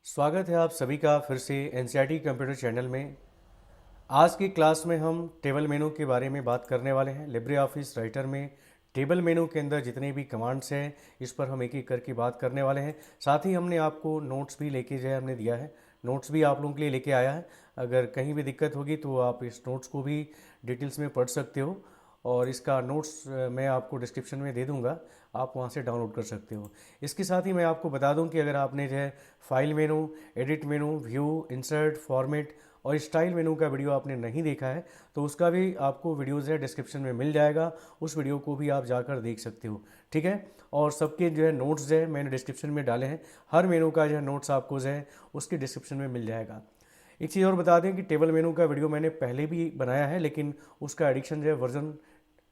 स्वागत है आप सभी का फिर से एनसीईआरटी कंप्यूटर चैनल में। आज की क्लास में हम टेबल मेनू के बारे में बात करने वाले हैं। लिब्रे ऑफिस राइटर में टेबल मेनू के अंदर जितने भी कमांड्स हैं इस पर हम एक एक करके बात करने वाले हैं। साथ ही हमने आपको नोट्स भी लेके जो है हमने दिया है, नोट्स भी आप लोगों के लिए लेके आया है। अगर कहीं भी दिक्कत होगी तो आप इस नोट्स को भी डिटेल्स में पढ़ सकते हो और इसका नोट्स मैं आपको डिस्क्रिप्शन में दे दूंगा, आप वहाँ से डाउनलोड कर सकते हो। इसके साथ ही मैं आपको बता दूं कि अगर आपने जो है फाइल मेनू, एडिट मेनू, व्यू, इंसर्ट, फॉर्मेट और स्टाइल मेनू का वीडियो आपने नहीं देखा है तो उसका भी आपको वीडियोज़ है डिस्क्रिप्शन में मिल जाएगा, उस वीडियो को भी आप जाकर देख सकते हो। ठीक है, और सबके जो है नोट्स जो है मैंने डिस्क्रिप्शन में डाले हैं, हर मेनू का जो है नोट्स आपको जो है उसके डिस्क्रिप्शन में मिल जाएगा। एक चीज़ और बता दें कि टेबल मेनू का वीडियो मैंने पहले भी बनाया है, लेकिन उसका एडिक्शन जो है वर्जन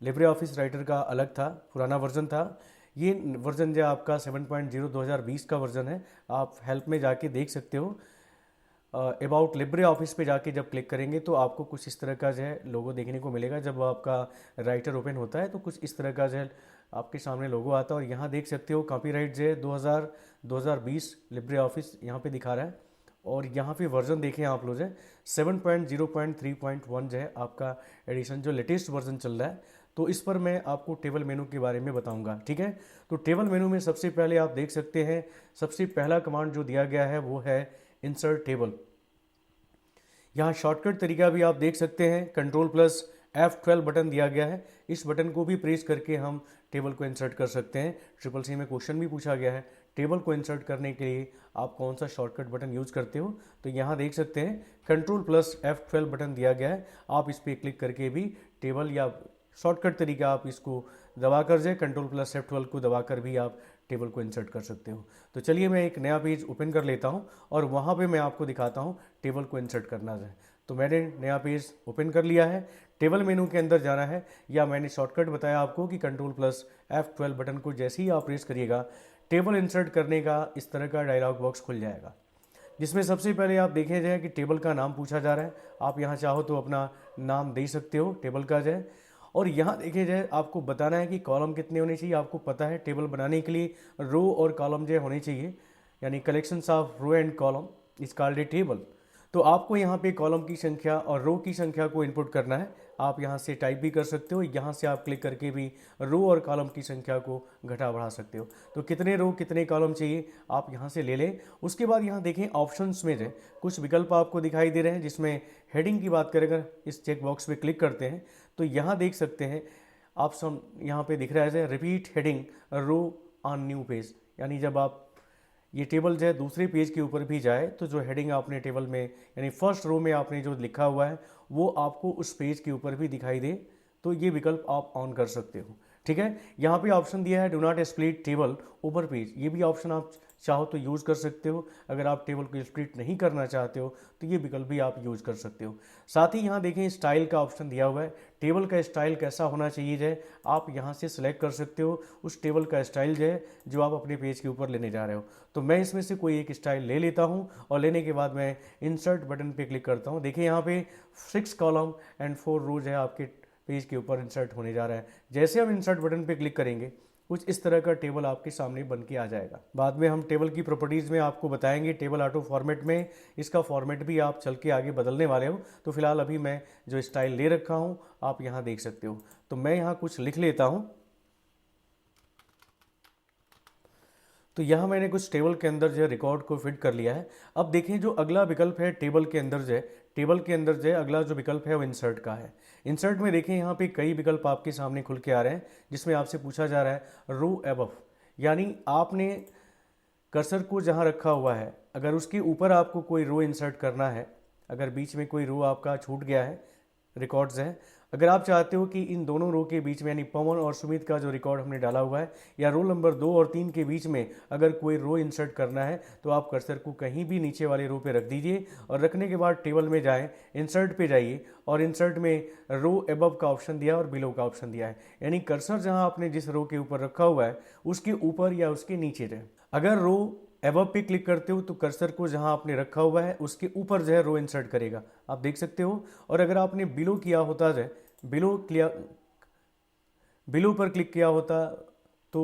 लिब्रे ऑफिस राइटर का अलग था, पुराना वर्जन था। ये वर्जन जो आपका 7.0 2020 का वर्जन है। आप हेल्प में जाके देख सकते हो। अबाउट लिब्रे ऑफिस पे जाके जब क्लिक करेंगे तो आपको कुछ इस तरह का जो है लोगो देखने को मिलेगा। जब आपका राइटर ओपन होता है तो कुछ इस तरह का जो है आपके सामने लोगो आता है और यहाँ देख सकते हो कॉपीराइट जो है 2020 लिब्रे ऑफिस यहाँ पे दिखा रहा है। और यहाँ पे वर्जन देखें आप लोग जो है 7.0.3.1 जो है आपका एडिशन जो लेटेस्ट वर्जन चल रहा है। तो इस पर मैं आपको टेबल मेनू के बारे में बताऊंगा। ठीक है, तो टेबल मेनू में सबसे पहले आप देख सकते हैं, सबसे पहला कमांड जो दिया गया है वो है इंसर्ट टेबल। यहाँ शॉर्टकट तरीका भी आप देख सकते हैं, कंट्रोल प्लस F12 बटन दिया गया है। इस बटन को भी प्रेस करके हम टेबल को इंसर्ट कर सकते हैं। ट्रिपल सी में क्वेश्चन भी पूछा गया है, टेबल को इंसर्ट करने के लिए आप कौन सा शॉर्टकट बटन यूज करते हो। तो यहाँ देख सकते हैं कंट्रोल प्लस F12 बटन दिया गया है। आप इस पर क्लिक करके भी टेबल या शॉर्टकट तरीका आप इसको दबा कर जाए, कंट्रोल प्लस F12 को दबा कर भी आप टेबल को इंसर्ट कर सकते हो। तो चलिए मैं एक नया पेज ओपन कर लेता हूँ और वहाँ पे मैं आपको दिखाता हूँ टेबल को इंसर्ट करना है। तो मैंने नया पेज ओपन कर लिया है। टेबल मेनू के अंदर जाना है, या मैंने शॉर्टकट बताया आपको कि कंट्रोल प्लस F12 बटन को जैसे ही आप प्रेस करिएगा टेबल इंसर्ट करने का इस तरह का डायलॉग बॉक्स खुल जाएगा, जिसमें सबसे पहले आप देखे जाए कि टेबल का नाम पूछा जा रहा है। आप यहाँ चाहो तो अपना नाम दे सकते हो टेबल का जाए। और यहाँ देखे जाए आपको बताना है कि कॉलम कितने होने चाहिए। आपको पता है टेबल बनाने के लिए रो और कॉलम जो होने चाहिए, यानी collections of row and column is called a table. तो आपको यहाँ पे कॉलम की संख्या और रो की संख्या को इनपुट करना है। आप यहाँ से टाइप भी कर सकते हो, यहाँ से आप क्लिक करके भी रो और कॉलम की संख्या को घटा बढ़ा सकते हो। तो कितने रो कितने कॉलम चाहिए आप यहाँ से ले लें। उसके बाद यहाँ देखें ऑप्शंस में जो कुछ विकल्प आपको दिखाई दे रहे हैं, जिसमें हेडिंग की बात करें अगर इस चेक बॉक्स पे क्लिक करते हैं तो यहाँ देख सकते हैं ऑप्शन यहाँ पे दिख रहा है repeat heading row on new page. यानी जब आप ये टेबल जो है दूसरे पेज के ऊपर भी जाए तो जो हेडिंग आपने टेबल में यानी फर्स्ट रो में आपने जो लिखा हुआ है वो आपको उस पेज के ऊपर भी दिखाई दे, तो ये विकल्प आप ऑन कर सकते हो। ठीक है, यहाँ पे ऑप्शन दिया है do not split table over page. ये भी ऑप्शन आप चाहो तो यूज़ कर सकते हो। अगर आप टेबल को स्प्लिट नहीं करना चाहते हो तो ये विकल्प भी आप यूज़ कर सकते हो। साथ ही यहाँ देखें स्टाइल का ऑप्शन दिया हुआ है, टेबल का स्टाइल कैसा होना चाहिए जो है आप यहाँ से सिलेक्ट कर सकते हो उस टेबल का स्टाइल जो है जो आप अपने पेज के ऊपर लेने जा रहे हो। तो मैं इसमें से कोई एक स्टाइल ले लेता हूँ और लेने के बाद मैं इंसर्ट बटन पे क्लिक करता हूँ। देखिए यहाँ पे 6 कॉलम एंड 4 रोज है आपके पेज के ऊपर इंसर्ट होने जा रहा है। जैसे हम इंसर्ट बटन पे क्लिक करेंगे कुछ इस तरह का टेबल आपके सामने बन के आ जाएगा। बाद में हम टेबल की प्रॉपर्टीज़ में आपको बताएंगे टेबल ऑटो फॉर्मेट में इसका फॉर्मेट भी आप चल के आगे बदलने वाले हो। तो फिलहाल अभी मैं जो स्टाइल ले रखा हूँ आप यहाँ देख सकते हो। तो मैं यहाँ कुछ लिख लेता हूँ। तो यहाँ मैंने कुछ टेबल के अंदर जो है रिकॉर्ड को फिट कर लिया है। अब देखें जो अगला विकल्प है टेबल के अंदर जो है, टेबल के अंदर जो है अगला जो विकल्प है वो इंसर्ट का है। इंसर्ट में देखें यहाँ पे कई विकल्प आपके सामने खुल के आ रहे हैं, जिसमें आपसे पूछा जा रहा है रो एबव, यानी आपने कर्सर को जहाँ रखा हुआ है अगर उसके ऊपर आपको कोई रो इंसर्ट करना है, अगर बीच में कोई रो आपका छूट गया है, रिकॉर्ड्स है, अगर आप चाहते हो कि इन दोनों रो के बीच में यानी पवन और सुमित का जो रिकॉर्ड हमने डाला हुआ है या रोल नंबर 2 और 3 के बीच में अगर कोई रो इंसर्ट करना है तो आप कर्सर को कहीं भी नीचे वाले रो पे रख दीजिए और रखने के बाद टेबल में जाएं, इंसर्ट पे जाइए और इंसर्ट में रो एबव का ऑप्शन दिया और बिलो का ऑप्शन दिया है। यानी कर्सर जहां आपने जिस रो के ऊपर रखा हुआ है उसके ऊपर या उसके नीचे जाए। अगर रो एबव पे क्लिक करते हो तो कर्सर को जहां आपने रखा हुआ है उसके ऊपर जो है रो इंसर्ट करेगा, आप देख सकते हो। और अगर आपने बिलो किया होता है, बिलो पर क्लिक किया होता तो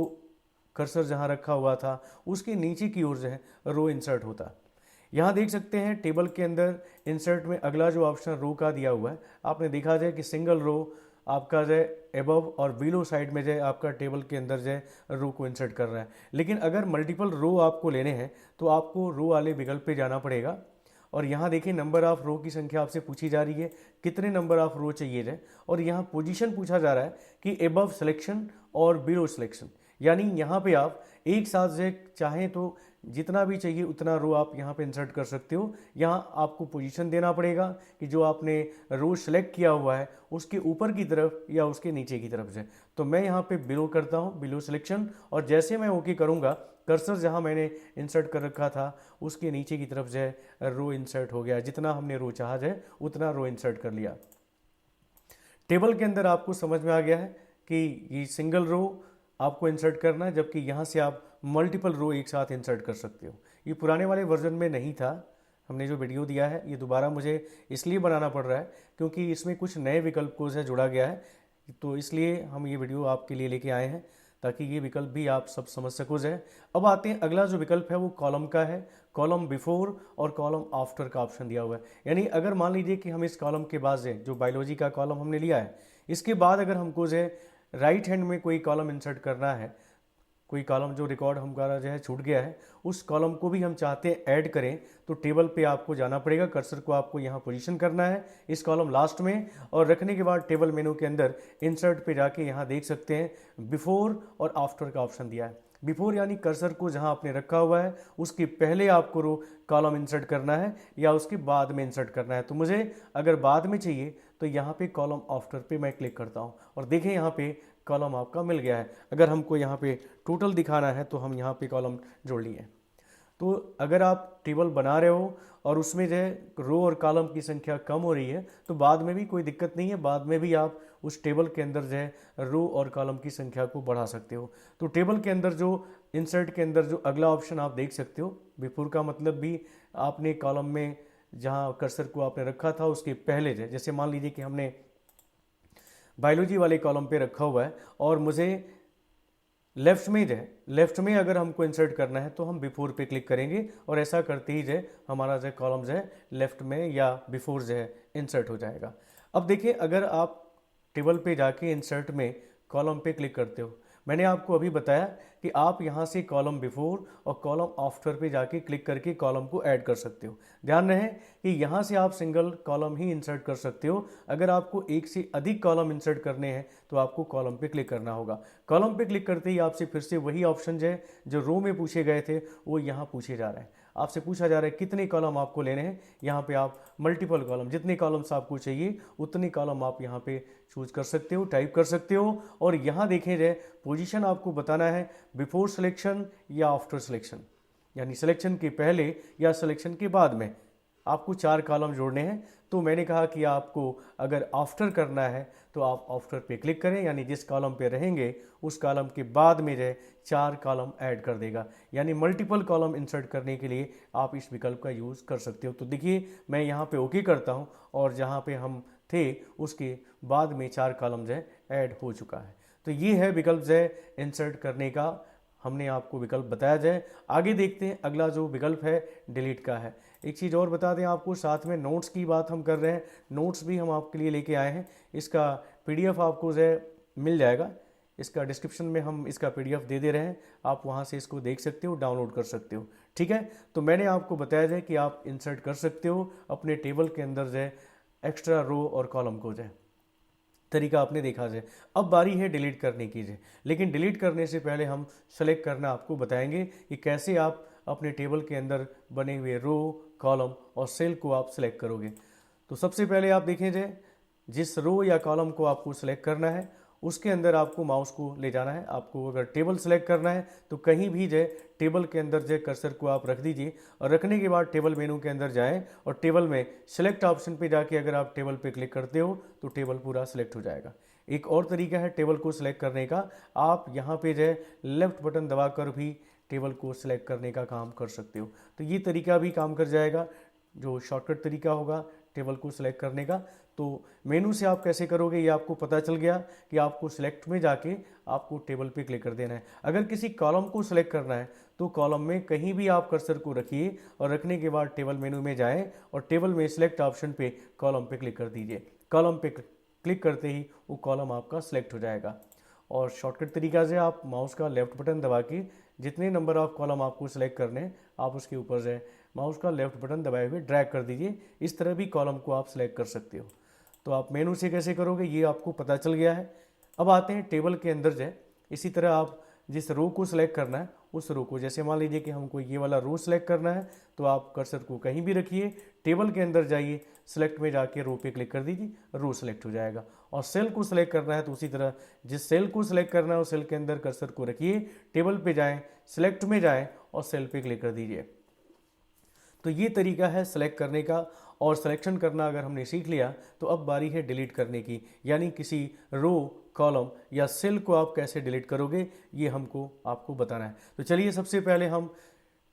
कर्सर जहां रखा हुआ था उसके नीचे की ओर जो है रो इंसर्ट होता। यहाँ देख सकते हैं टेबल के अंदर इंसर्ट में अगला जो ऑप्शन रो का दिया हुआ है, आपने देखा जाए कि सिंगल रो आपका जो है एबव और बिलो साइड में जो है आपका टेबल के अंदर जो है रो को इंसर्ट कर रहा है। लेकिन अगर मल्टीपल रो आपको लेने हैं तो आपको रो वाले विकल्प पे जाना पड़ेगा। और यहाँ देखिए नंबर ऑफ रो की संख्या आपसे पूछी जा रही है, कितने नंबर ऑफ रो चाहिए है। और यहाँ पोजीशन पूछा जा रहा है कि एबव सिलेक्शन और बिलो सिलेक्शन, यानी यहाँ पे आप एक साथ जो चाहें तो जितना भी चाहिए उतना रो आप यहाँ पे इंसर्ट कर सकते हो। यहाँ आपको पोजीशन देना पड़ेगा कि जो आपने रो सेलेक्ट किया हुआ है उसके ऊपर की तरफ या उसके नीचे की तरफ से। तो मैं यहाँ पे बिलो करता हूँ, बिलो सिलेक्शन, और जैसे मैं ओके करूँगा कर्सर जहाँ मैंने इंसर्ट कर रखा था उसके नीचे की तरफ जो है रो इंसर्ट हो गया। जितना हमने रो चाहा है उतना रो इंसर्ट कर लिया। टेबल के अंदर आपको समझ में आ गया है कि ये सिंगल रो आपको इंसर्ट करना है, जबकि यहाँ से आप मल्टीपल रो एक साथ इंसर्ट कर सकते हो। ये पुराने वाले वर्जन में नहीं था, हमने जो वीडियो दिया है ये दोबारा मुझे इसलिए बनाना पड़ रहा है क्योंकि इसमें कुछ नए विकल्प को से जुड़ा गया है, तो इसलिए हम ये वीडियो आपके लिए लेके आए हैं ताकि ये विकल्प भी आप सब समझ सको जाए। अब आते हैं अगला जो विकल्प है वो कॉलम का है। कॉलम बिफोर और कॉलम आफ्टर का ऑप्शन दिया हुआ है, यानी अगर मान लीजिए कि हम इस कॉलम के बाद जो बायोलॉजी का कॉलम हमने लिया है इसके बाद अगर हमको जो है राइट हैंड में कोई कॉलम इंसर्ट करना है, कोई कॉलम जो रिकॉर्ड हमारा जो है छूट गया है उस कॉलम को भी हम चाहते हैं ऐड करें, तो टेबल पे आपको जाना पड़ेगा। कर्सर को आपको यहाँ पोजीशन करना है इस कॉलम लास्ट में, और रखने के बाद टेबल मेनू के अंदर इंसर्ट पे जाके यहाँ देख सकते हैं बिफोर और आफ्टर का ऑप्शन दिया है। बिफोर यानी कर्सर को जहाँ आपने रखा हुआ है उसके पहले आपको रो कॉलम इंसर्ट करना है या उसके बाद में इंसर्ट करना है। तो मुझे अगर बाद में चाहिए तो यहाँ पे कॉलम आफ्टर पे मैं क्लिक करता हूँ और देखें यहाँ पे कॉलम आपका मिल गया है। अगर हमको यहाँ पे टोटल दिखाना है तो हम यहाँ पे कॉलम जोड़ लिए। तो अगर आप टेबल बना रहे हो और उसमें जो है रो और कॉलम की संख्या कम हो रही है तो बाद में भी कोई दिक्कत नहीं है, बाद में भी आप उस टेबल के अंदर जो है रो और कॉलम की संख्या को बढ़ा सकते हो। तो टेबल के अंदर जो इंसर्ट के अंदर जो अगला ऑप्शन आप देख सकते हो, बिफोर का मतलब भी आपने कॉलम में जहाँ कर्सर को आपने रखा था उसके पहले जैसे मान लीजिए कि हमने बायोलॉजी वाले कॉलम पे रखा हुआ है और मुझे लेफ्ट में अगर हमको इंसर्ट करना है तो हम बिफोर पे क्लिक करेंगे और ऐसा करते ही जो हमारा जो कॉलम जो है लेफ्ट में या बिफोर जो है इंसर्ट हो जाएगा। अब देखिए अगर आप टेबल पे जाके इंसर्ट में कॉलम पे क्लिक करते हो, मैंने आपको अभी बताया कि आप यहाँ से कॉलम बिफोर और कॉलम आफ्टर पे जाके क्लिक करके कॉलम को ऐड कर सकते हो। ध्यान रहे कि यहाँ से आप सिंगल कॉलम ही इंसर्ट कर सकते हो। अगर आपको एक से अधिक कॉलम इंसर्ट करने हैं तो आपको कॉलम पे क्लिक करना होगा। कॉलम पे क्लिक करते ही आपसे फिर से वही ऑप्शन जो रो में पूछे गए थे वो यहाँ पूछे जा रहे हैं। आपसे पूछा जा रहा है कितने कॉलम आपको लेने हैं, यहाँ पे आप मल्टीपल कॉलम, जितने कॉलम्स आपको चाहिए उतने कॉलम आप यहाँ पे चूज कर सकते हो, टाइप कर सकते हो। और यहाँ देखें जाए पोजीशन आपको बताना है बिफोर सिलेक्शन या आफ्टर सिलेक्शन, यानी सिलेक्शन के पहले या सिलेक्शन के बाद में आपको 4 कॉलम जोड़ने हैं। तो मैंने कहा कि आपको अगर आफ्टर करना है तो आप आफ्टर पे क्लिक करें, यानी जिस कॉलम पे रहेंगे उस कॉलम के बाद में 4 कॉलम ऐड कर देगा। यानी मल्टीपल कॉलम इंसर्ट करने के लिए आप इस विकल्प का यूज़ कर सकते हो। तो देखिए मैं यहाँ पे ओके करता हूँ और जहाँ पे हम थे उसके बाद में 4 कॉलम ऐड हो चुका है। तो ये है विकल्प इंसर्ट करने का, हमने आपको विकल्प बताया आगे देखते हैं अगला जो विकल्प है डिलीट का है। एक चीज़ और बता दें आपको, साथ में नोट्स की बात हम कर रहे हैं, नोट्स भी हम आपके लिए लेके आए हैं। इसका PDF आपको मिल जाएगा, इसका डिस्क्रिप्शन में हम इसका PDF दे रहे हैं, आप वहाँ से इसको देख सकते हो, डाउनलोड कर सकते हो। ठीक है, तो मैंने आपको बताया कि आप इंसर्ट कर सकते हो अपने टेबल के अंदर एक्स्ट्रा रो और कॉलम को तरीका आपने देखा अब बारी है डिलीट करने की लेकिन डिलीट करने से पहले हम सेलेक्ट करना आपको बताएंगे कि कैसे आप अपने टेबल के अंदर बने हुए रो, कॉलम और सेल को आप सेलेक्ट करोगे। तो सबसे पहले आप देखें जिस रो या कॉलम को आपको सेलेक्ट करना है उसके अंदर आपको माउस को ले जाना है। आपको अगर टेबल सेलेक्ट करना है तो कहीं भी टेबल के अंदर कर्सर को आप रख दीजिए और रखने के बाद टेबल मेनू के अंदर जाएं और टेबल में सिलेक्ट ऑप्शन पे जाके अगर आप टेबल पे क्लिक करते हो तो टेबल पूरा सिलेक्ट हो जाएगा। एक और तरीका है टेबल को सिलेक्ट करने का, आप यहाँ पे लेफ्ट बटन दबाकर भी टेबल को सिलेक्ट करने का काम कर सकते हो। तो ये तरीका भी काम कर जाएगा, जो शॉर्टकट तरीका होगा टेबल को सिलेक्ट करने का। तो मेनू से आप कैसे करोगे ये आपको पता चल गया कि आपको सिलेक्ट में जाके आपको टेबल पे क्लिक कर देना है। अगर किसी कॉलम को सिलेक्ट करना है तो कॉलम में कहीं भी आप कर्सर को रखिए और रखने के बाद टेबल मेनू में जाएं और टेबल में सिलेक्ट ऑप्शन पे कॉलम पे क्लिक कर दीजिए। कॉलम पे क्लिक करते ही वो कॉलम आपका सिलेक्ट हो जाएगा। और शॉर्टकट तरीका से आप माउस का लेफ्ट बटन दबा के जितने नंबर ऑफ कॉलम आपको सिलेक्ट करने हैं आप उसके ऊपर से माउस का लेफ्ट बटन दबाए हुए ड्रैग कर दीजिए। इस तरह भी कॉलम को आप सिलेक्ट कर सकते हो। तो आप मेनू से कैसे करोगे ये आपको पता चल गया है। अब आते हैं टेबल के अंदर जो है, इसी तरह आप जिस रो को सिलेक्ट करना है उस रो को, जैसे मान लीजिए कि हमको ये वाला रो सिलेक्ट करना है तो आप कर्सर को कहीं भी रखिए, टेबल के अंदर जाइए, सिलेक्ट में जाके रो पे क्लिक कर दीजिए, रो सिलेक्ट हो जाएगा। और सेल को सिलेक्ट करना है तो उसी तरह जिस सेल को सिलेक्ट करना है उस सेल के अंदर कर्सर को रखिए, टेबल पे जाएं, सिलेक्ट में जाएं और सेल पे क्लिक कर दीजिए। तो ये तरीका है सेलेक्ट करने का। और सिलेक्शन करना अगर हमने सीख लिया तो अब बारी है डिलीट करने की, यानी किसी रो, कॉलम या सेल को आप कैसे डिलीट करोगे ये हमको आपको बताना है। तो चलिए सबसे पहले हम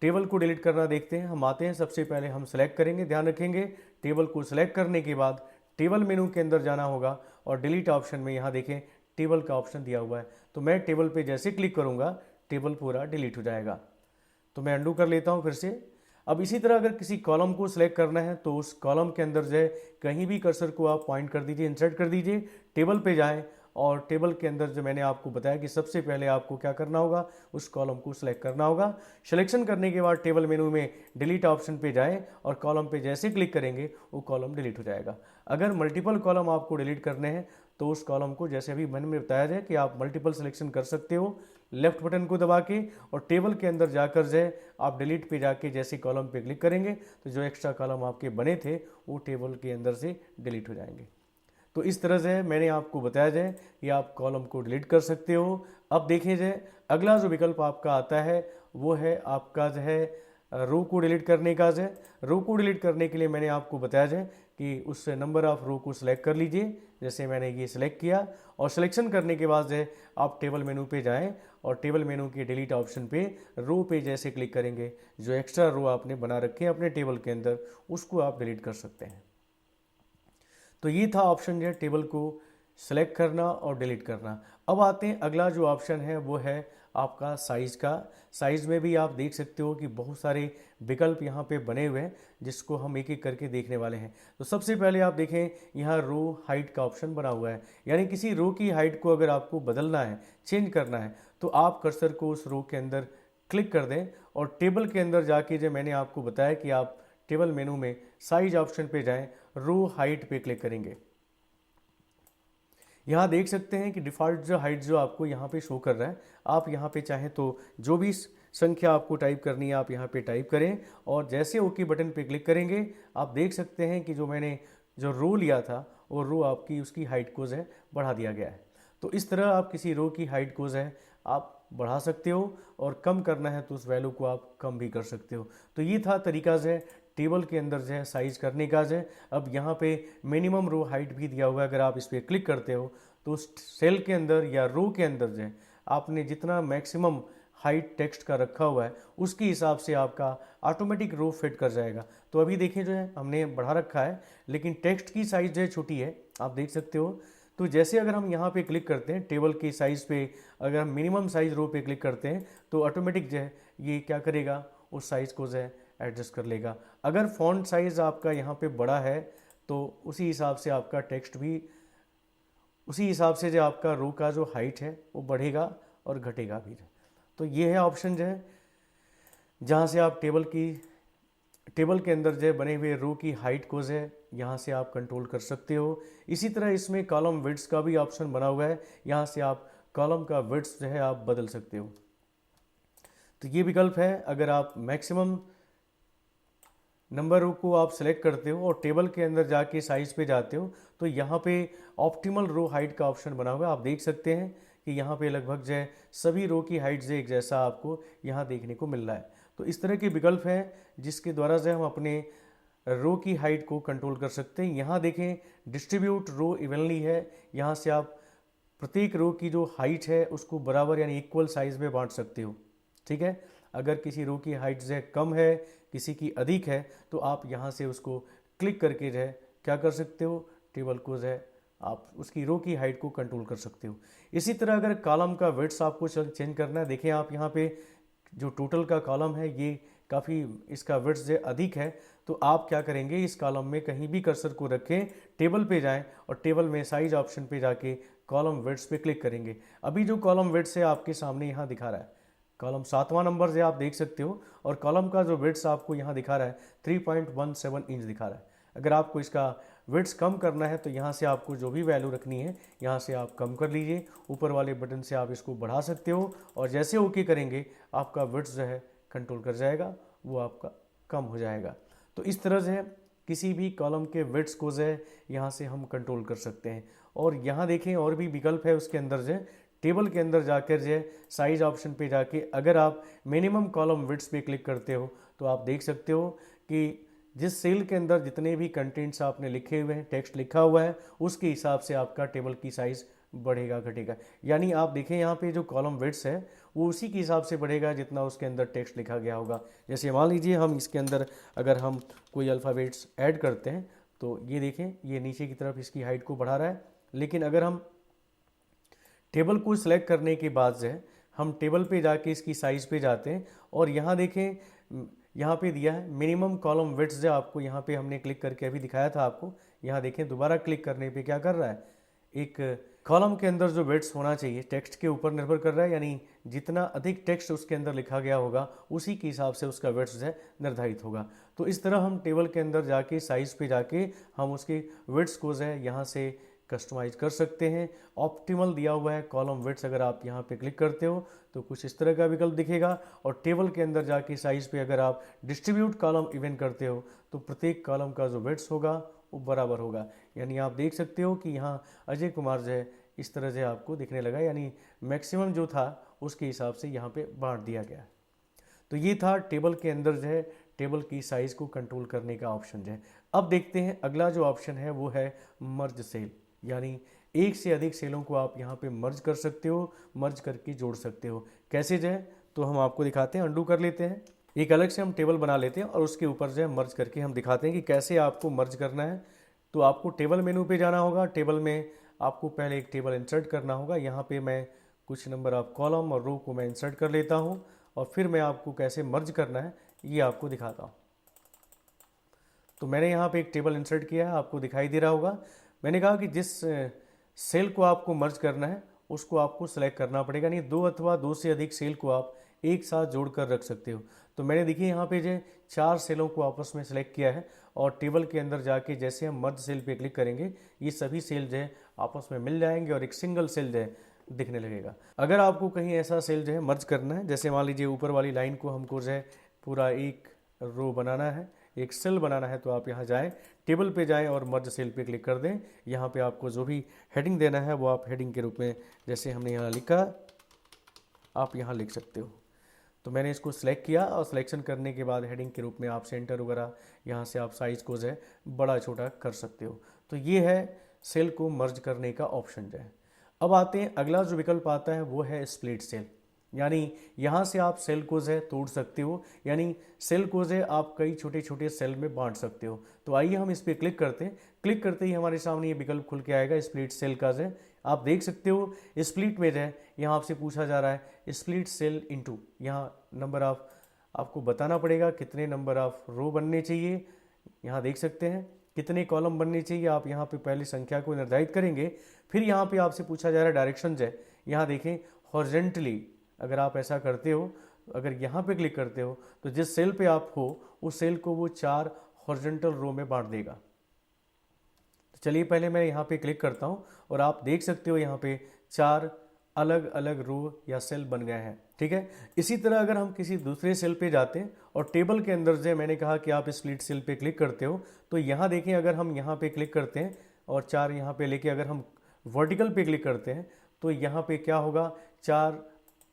टेबल को डिलीट करना देखते हैं। हम आते हैं, सबसे पहले हम सेलेक्ट करेंगे, ध्यान रखेंगे टेबल को सिलेक्ट करने के बाद टेबल मेनू के अंदर जाना होगा और डिलीट ऑप्शन में यहाँ देखें टेबल का ऑप्शन दिया हुआ है। तो मैं टेबल पे जैसे क्लिक करूँगा टेबल पूरा डिलीट हो जाएगा। तो मैं अंडू कर लेता हूँ फिर से। अब इसी तरह अगर किसी कॉलम को सिलेक्ट करना है तो उस कॉलम के अंदर जो है कहीं भी कर्सर को आप पॉइंट कर दीजिए, इंसर्ट कर दीजिए, टेबल पे जाएं और टेबल के अंदर जो मैंने आपको बताया कि सबसे पहले आपको क्या करना होगा, उस कॉलम को सिलेक्ट करना होगा। सिलेक्शन करने के बाद टेबल मेनू में डिलीट ऑप्शन पे जाएं और कॉलम पे जैसे क्लिक करेंगे वो कॉलम डिलीट हो जाएगा। अगर मल्टीपल कॉलम आपको डिलीट करने हैं तो उस कॉलम को, जैसे अभी मैंने में बताया जाए कि आप मल्टीपल सिलेक्शन कर सकते हो लेफ्ट बटन को दबा के, और टेबल के अंदर जाकर जो है आप डिलीट पे जाके जैसे कॉलम पे क्लिक करेंगे तो जो एक्स्ट्रा कॉलम आपके बने थे वो टेबल के अंदर से डिलीट हो जाएंगे। तो इस तरह से मैंने आपको बताया जाए कि आप कॉलम को डिलीट कर सकते हो। अब देखिए जाए अगला जो विकल्प आपका आता है वो है आपका जो है रो को डिलीट करने का। जो रो को डिलीट करने के लिए मैंने आपको बताया जाए कि उस नंबर ऑफ रो को सिलेक्ट कर लीजिए, जैसे मैंने ये सिलेक्ट किया और सिलेक्शन करने के बाद जो है आप टेबल मेनू पे जाएं और टेबल मेनू के डिलीट ऑप्शन पे रो पे जैसे क्लिक करेंगे जो एक्स्ट्रा रो आपने बना रखे हैं अपने टेबल के अंदर उसको आप डिलीट कर सकते हैं। तो ये था ऑप्शन जो है टेबल को सिलेक्ट करना और डिलीट करना। अब आते हैं अगला जो ऑप्शन है वो है आपका साइज़ का। साइज़ में भी आप देख सकते हो कि बहुत सारे विकल्प यहाँ पे बने हुए हैं जिसको हम एक एक करके देखने वाले हैं। तो सबसे पहले आप देखें यहाँ रो हाइट का ऑप्शन बना हुआ है, यानी किसी रो की हाइट को अगर आपको बदलना है, चेंज करना है तो आप कर्सर को उस रो के अंदर क्लिक कर दें और टेबल के अंदर जाके जो मैंने आपको बताया कि आप टेबल मेनू में साइज ऑप्शन पे जाएं, रो हाइट पे क्लिक करेंगे। यहाँ देख सकते हैं कि डिफ़ॉल्ट जो हाइट जो आपको यहाँ पे शो कर रहा है, आप यहाँ पे चाहें तो जो भी संख्या आपको टाइप करनी है आप यहाँ पे टाइप करें और जैसे ओके बटन पे क्लिक करेंगे आप देख सकते हैं कि जो मैंने जो रो लिया था वो रो आपकी उसकी हाइट को जो है बढ़ा दिया गया है। तो इस तरह आप किसी रो की हाइट को जो है आप बढ़ा सकते हो और कम करना है तो उस वैल्यू को आप कम भी कर सकते हो। तो ये था तरीका जो है टेबल के अंदर जो है साइज करने का जो है। अब यहाँ पे मिनिमम रो हाइट भी दिया हुआ है, अगर आप इस पर क्लिक करते हो तो उस सेल के अंदर या रो के अंदर जो है आपने जितना मैक्सिमम हाइट टेक्स्ट का रखा हुआ है उसके हिसाब से आपका ऑटोमेटिक रो फिट कर जाएगा। तो अभी देखिए जो है हमने बढ़ा रखा है लेकिन टेक्स्ट की साइज़ जो है छोटी है, आप देख सकते हो। तो जैसे अगर हम यहाँ पे क्लिक करते हैं टेबल की साइज़ पे, अगर हम मिनिमम साइज़ रो पे क्लिक करते हैं तो ऑटोमेटिक जो है ये क्या करेगा, उस साइज़ को जो है एडजस्ट कर लेगा। अगर फॉन्ट साइज़ आपका यहाँ पे बड़ा है तो उसी हिसाब से आपका टेक्स्ट भी, उसी हिसाब से जो आपका रो का जो हाइट है वो बढ़ेगा और घटेगा भी। तो ये है ऑप्शन जो है जहाँ से आप टेबल के अंदर जो बने हुए रो की हाइट को जो है यहाँ से आप कंट्रोल कर सकते हो। इसी तरह इसमें कॉलम विड्थ का भी ऑप्शन बना हुआ है, यहाँ से आप कॉलम का विड्थ जो है आप बदल सकते हो। तो ये विकल्प है, अगर आप मैक्सिमम नंबर को आप सेलेक्ट करते हो और टेबल के अंदर जाके साइज पे जाते हो तो यहाँ पे ऑप्टिमल रो हाइट का ऑप्शन बना हुआ है। आप देख सकते हैं कि यहाँ पे लगभग जो है सभी रो की हाइट जो एक जैसा आपको यहाँ देखने को मिल रहा है। तो इस तरह के विकल्प हैं जिसके द्वारा से हम अपने रो की हाइट को कंट्रोल कर सकते हैं। यहाँ देखें डिस्ट्रीब्यूट रो इवनली है, यहाँ से आप प्रत्येक रो की जो हाइट है उसको बराबर यानी इक्वल साइज में बांट सकते हो। ठीक है, अगर किसी रो की हाइट जो है कम है, किसी की अधिक है तो आप यहाँ से उसको क्लिक करके जो है क्या कर सकते हो, टेबल को जो है आप उसकी रो की हाइट को कंट्रोल कर सकते हो। इसी तरह अगर कॉलम का विड्थ आपको चेंज करना है, देखें आप यहाँ पे जो टोटल का कॉलम है ये काफ़ी इसका विड्थ जो अधिक है, तो आप क्या करेंगे, इस कॉलम में कहीं भी कर्सर को रखें, टेबल पे जाएं और टेबल में साइज ऑप्शन पे जाके कॉलम विड्थ पे क्लिक करेंगे। अभी जो कॉलम विड्थ है आपके सामने यहाँ दिखा रहा है, कॉलम 7वां नंबर से आप देख सकते हो, और कॉलम का जो विड्थ आपको यहाँ दिखा रहा है 3.17 इंच दिखा रहा है। अगर आपको इसका विड्थ कम करना है तो यहाँ से आपको जो भी वैल्यू रखनी है यहाँ से आप कम कर लीजिए, ऊपर वाले बटन से आप इसको बढ़ा सकते हो, और जैसे ओके करेंगे आपका विड्थ जो है कंट्रोल कर जाएगा, वो आपका कम हो जाएगा। तो इस तरह से किसी भी कॉलम के विड्थ को जो है यहाँ से हम कंट्रोल कर सकते हैं। और यहाँ देखें और भी विकल्प है उसके अंदर जो है, टेबल के अंदर जाकर जो है साइज ऑप्शन पे जाके अगर आप मिनिमम कॉलम विड्थ पे क्लिक करते हो तो आप देख सकते हो कि जिस सेल के अंदर जितने भी कंटेंट्स आपने लिखे हुए हैं, टेक्स्ट लिखा हुआ है, उसके हिसाब से आपका टेबल की साइज़ बढ़ेगा घटेगा। यानी आप देखें यहाँ पे जो कॉलम विड्थ है वो उसी के हिसाब से बढ़ेगा जितना उसके अंदर टेक्स्ट लिखा गया होगा। जैसे मान लीजिए हम इसके अंदर अगर हम कोई अल्फ़ाबेट्स ऐड करते हैं तो ये देखें ये नीचे की तरफ इसकी हाइट को बढ़ा रहा है, लेकिन अगर हम टेबल को सिलेक्ट करने के बाद जो है हम टेबल पे जाके इसकी साइज़ पे जाते हैं और यहाँ देखें यहाँ पे दिया है मिनिमम कॉलम विड्थ जो आपको यहाँ पे हमने क्लिक करके अभी दिखाया था आपको, यहाँ देखें दोबारा क्लिक करने पे क्या कर रहा है, एक कॉलम के अंदर जो विड्थ होना चाहिए टेक्स्ट के ऊपर निर्भर कर रहा है, यानी जितना अधिक टेक्स्ट उसके अंदर लिखा गया होगा उसी के हिसाब से उसका विड्थ जो है निर्धारित होगा। तो इस तरह हम टेबल के अंदर जाके साइज़ पे जाके हम उसके विड्थ को जो है यहाँ से कस्टमाइज कर सकते हैं। ऑप्टिमल दिया हुआ है कॉलम विड्थ, अगर आप यहाँ पे क्लिक करते हो तो कुछ इस तरह का विकल्प दिखेगा, और टेबल के अंदर जाके साइज़ पे अगर आप डिस्ट्रीब्यूट कॉलम इवन करते हो तो प्रत्येक कॉलम का जो विड्थ होगा वो बराबर होगा। यानी आप देख सकते हो कि यहाँ अजय कुमार जो है इस तरह से आपको दिखने लगा, यानी मैक्सिमम जो था उसके हिसाब से यहाँ पे बांट दिया गया। तो ये था टेबल के अंदर जो है टेबल की साइज़ को कंट्रोल करने का ऑप्शन जो है। अब देखते हैं अगला जो ऑप्शन है वो है मर्ज सेल, यानी एक से अधिक सेलों को आप यहाँ पे मर्ज कर सकते हो, मर्ज करके जोड़ सकते हो। कैसे जो है तो हम आपको दिखाते हैं, अंडू कर लेते हैं, एक अलग से हम टेबल बना लेते हैं और उसके ऊपर जो है मर्ज करके हम दिखाते हैं कि कैसे आपको मर्ज करना है। तो आपको टेबल मेनू पे जाना होगा, टेबल में आपको पहले एक टेबल इंसर्ट करना होगा। यहाँ पे मैं कुछ नंबर ऑफ कॉलम और रो को मैं इंसर्ट कर लेता हूँ और फिर मैं आपको कैसे मर्ज करना है ये आपको दिखाता हूँ। तो मैंने यहाँ पे एक टेबल इंसर्ट किया है, आपको दिखाई दे रहा होगा। मैंने कहा कि जिस सेल को आपको मर्ज करना है उसको आपको सेलेक्ट करना पड़ेगा, नहीं दो अथवा दो से अधिक सेल को आप एक साथ जोड़कर रख सकते हो। तो मैंने देखिए यहाँ पे जो 4 सेलों को आपस में सेलेक्ट किया है और टेबल के अंदर जाके जैसे हम मर्ज सेल पे क्लिक करेंगे ये सभी सेल जो है आपस में मिल जाएंगे और एक सिंगल सेल जो है दिखने लगेगा। अगर आपको कहीं ऐसा सेल जो है मर्ज करना है, जैसे मान लीजिए ऊपर वाली लाइन को हमको जो है पूरा एक रो बनाना है, एक सेल बनाना है, तो आप यहाँ जाएं, टेबल पे जाएं और मर्ज सेल पे क्लिक कर दें। यहाँ पे आपको जो भी हेडिंग देना है वो आप हेडिंग के रूप में जैसे हमने यहाँ लिखा आप यहाँ लिख सकते हो। तो मैंने इसको सिलेक्ट किया और सिलेक्शन करने के बाद हेडिंग के रूप में आप सेंटर वगैरह यहाँ से आप साइज़ को जो है बड़ा छोटा कर सकते हो। तो ये है सेल को मर्ज करने का ऑप्शन जो है। अब आते हैं अगला जो विकल्प आता है वो है स्प्लिट सेल, यानी यहाँ से आप सेल को जो है तोड़ सकते हो, यानी सेल को जो है आप कई छोटे छोटे सेल में बांट सकते हो। तो आइए हम इस पर क्लिक करते हैं, क्लिक करते ही हमारे सामने ये विकल्प खुल के आएगा स्प्लिट सेल का जो है। आप देख सकते हो स्प्लिट में जो है यहाँ आपसे पूछा जा रहा है स्प्लिट सेल इनटू, यहाँ नंबर ऑफ आपको बताना पड़ेगा कितने नंबर ऑफ रो बनने चाहिए, यहाँ देख सकते हैं कितने कॉलम बनने चाहिए। आप यहाँ पे पहले संख्या को निर्धारित करेंगे, फिर यहाँ पे आपसे पूछा जा रहा है डायरेक्शन जो है, यहाँ देखें हॉरिजॉन्टली अगर आप ऐसा करते हो, अगर यहाँ पे क्लिक करते हो तो जिस सेल पे आप हो उस सेल को वो 4 हॉरिजॉन्टल रो में बांट देगा। तो चलिए पहले मैं यहाँ पे क्लिक करता हूँ और आप देख सकते हो यहाँ पे 4 अलग अलग रो या सेल बन गए हैं, ठीक है। इसी तरह अगर हम किसी दूसरे सेल पे जाते हैं और टेबल के अंदर जो मैंने कहा कि आप स्प्लिट सेल पे क्लिक करते हो, तो यहाँ देखें अगर हम यहाँ पे क्लिक करते हैं और 4 यहाँ पे लेके अगर हम वर्टिकल पे क्लिक करते हैं तो यहाँ पे क्या होगा, 4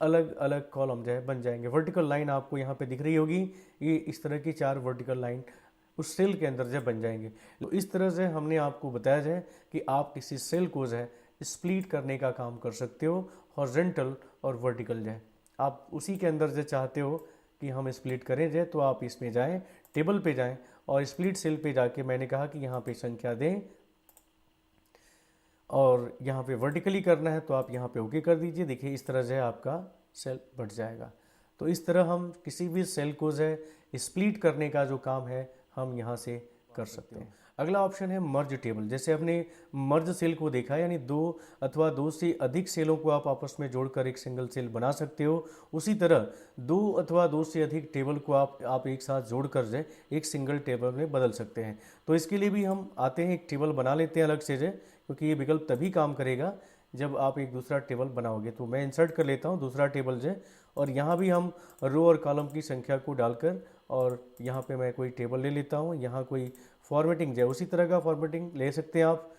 अलग अलग कॉलम जो है बन जाएंगे। वर्टिकल लाइन आपको यहाँ पे दिख रही होगी, ये इस तरह की 4 वर्टिकल लाइन उस सेल के अंदर जो बन जाएंगे। तो इस तरह से हमने आपको बताया जाए कि आप किसी सेल को जो है स्प्लिट करने का काम कर सकते हो, हॉरिजॉन्टल और वर्टिकल जो है। आप उसी के अंदर जो चाहते हो कि हम स्प्लिट करें जाए तो आप इसमें जाएं, टेबल पे जाएं और स्प्लिट सेल पे जाके मैंने कहा कि यहाँ पे संख्या दें और यहाँ पे वर्टिकली करना है तो आप यहाँ पे ओके कर दीजिए। देखिए इस तरह से आपका सेल बढ़ जाएगा। तो इस तरह हम किसी भी सेल को जो है स्प्लिट करने का जो काम है हम यहाँ से कर सकते हैं। अगला ऑप्शन है मर्ज टेबल। जैसे अपने मर्ज सेल को देखा, यानी दो अथवा दो से अधिक सेलों को आप आपस में जोड़कर एक सिंगल सेल बना सकते हो। उसी तरह दो अथवा दो से अधिक टेबल को आप एक साथ जोड़कर जो एक सिंगल टेबल में बदल सकते हैं। तो इसके लिए भी हम आते हैं, एक टेबल बना लेते हैं अलग से जो, क्योंकि ये विकल्प तभी काम करेगा जब आप एक दूसरा टेबल बनाओगे। तो मैं इंसर्ट कर लेता हूँ दूसरा टेबल जो, और यहाँ भी हम रो और कॉलम की संख्या को डालकर, और यहाँ पे मैं कोई टेबल ले लेता हूँ। यहाँ कोई फॉर्मेटिंग जो उसी तरह का फॉर्मेटिंग ले सकते हैं आप,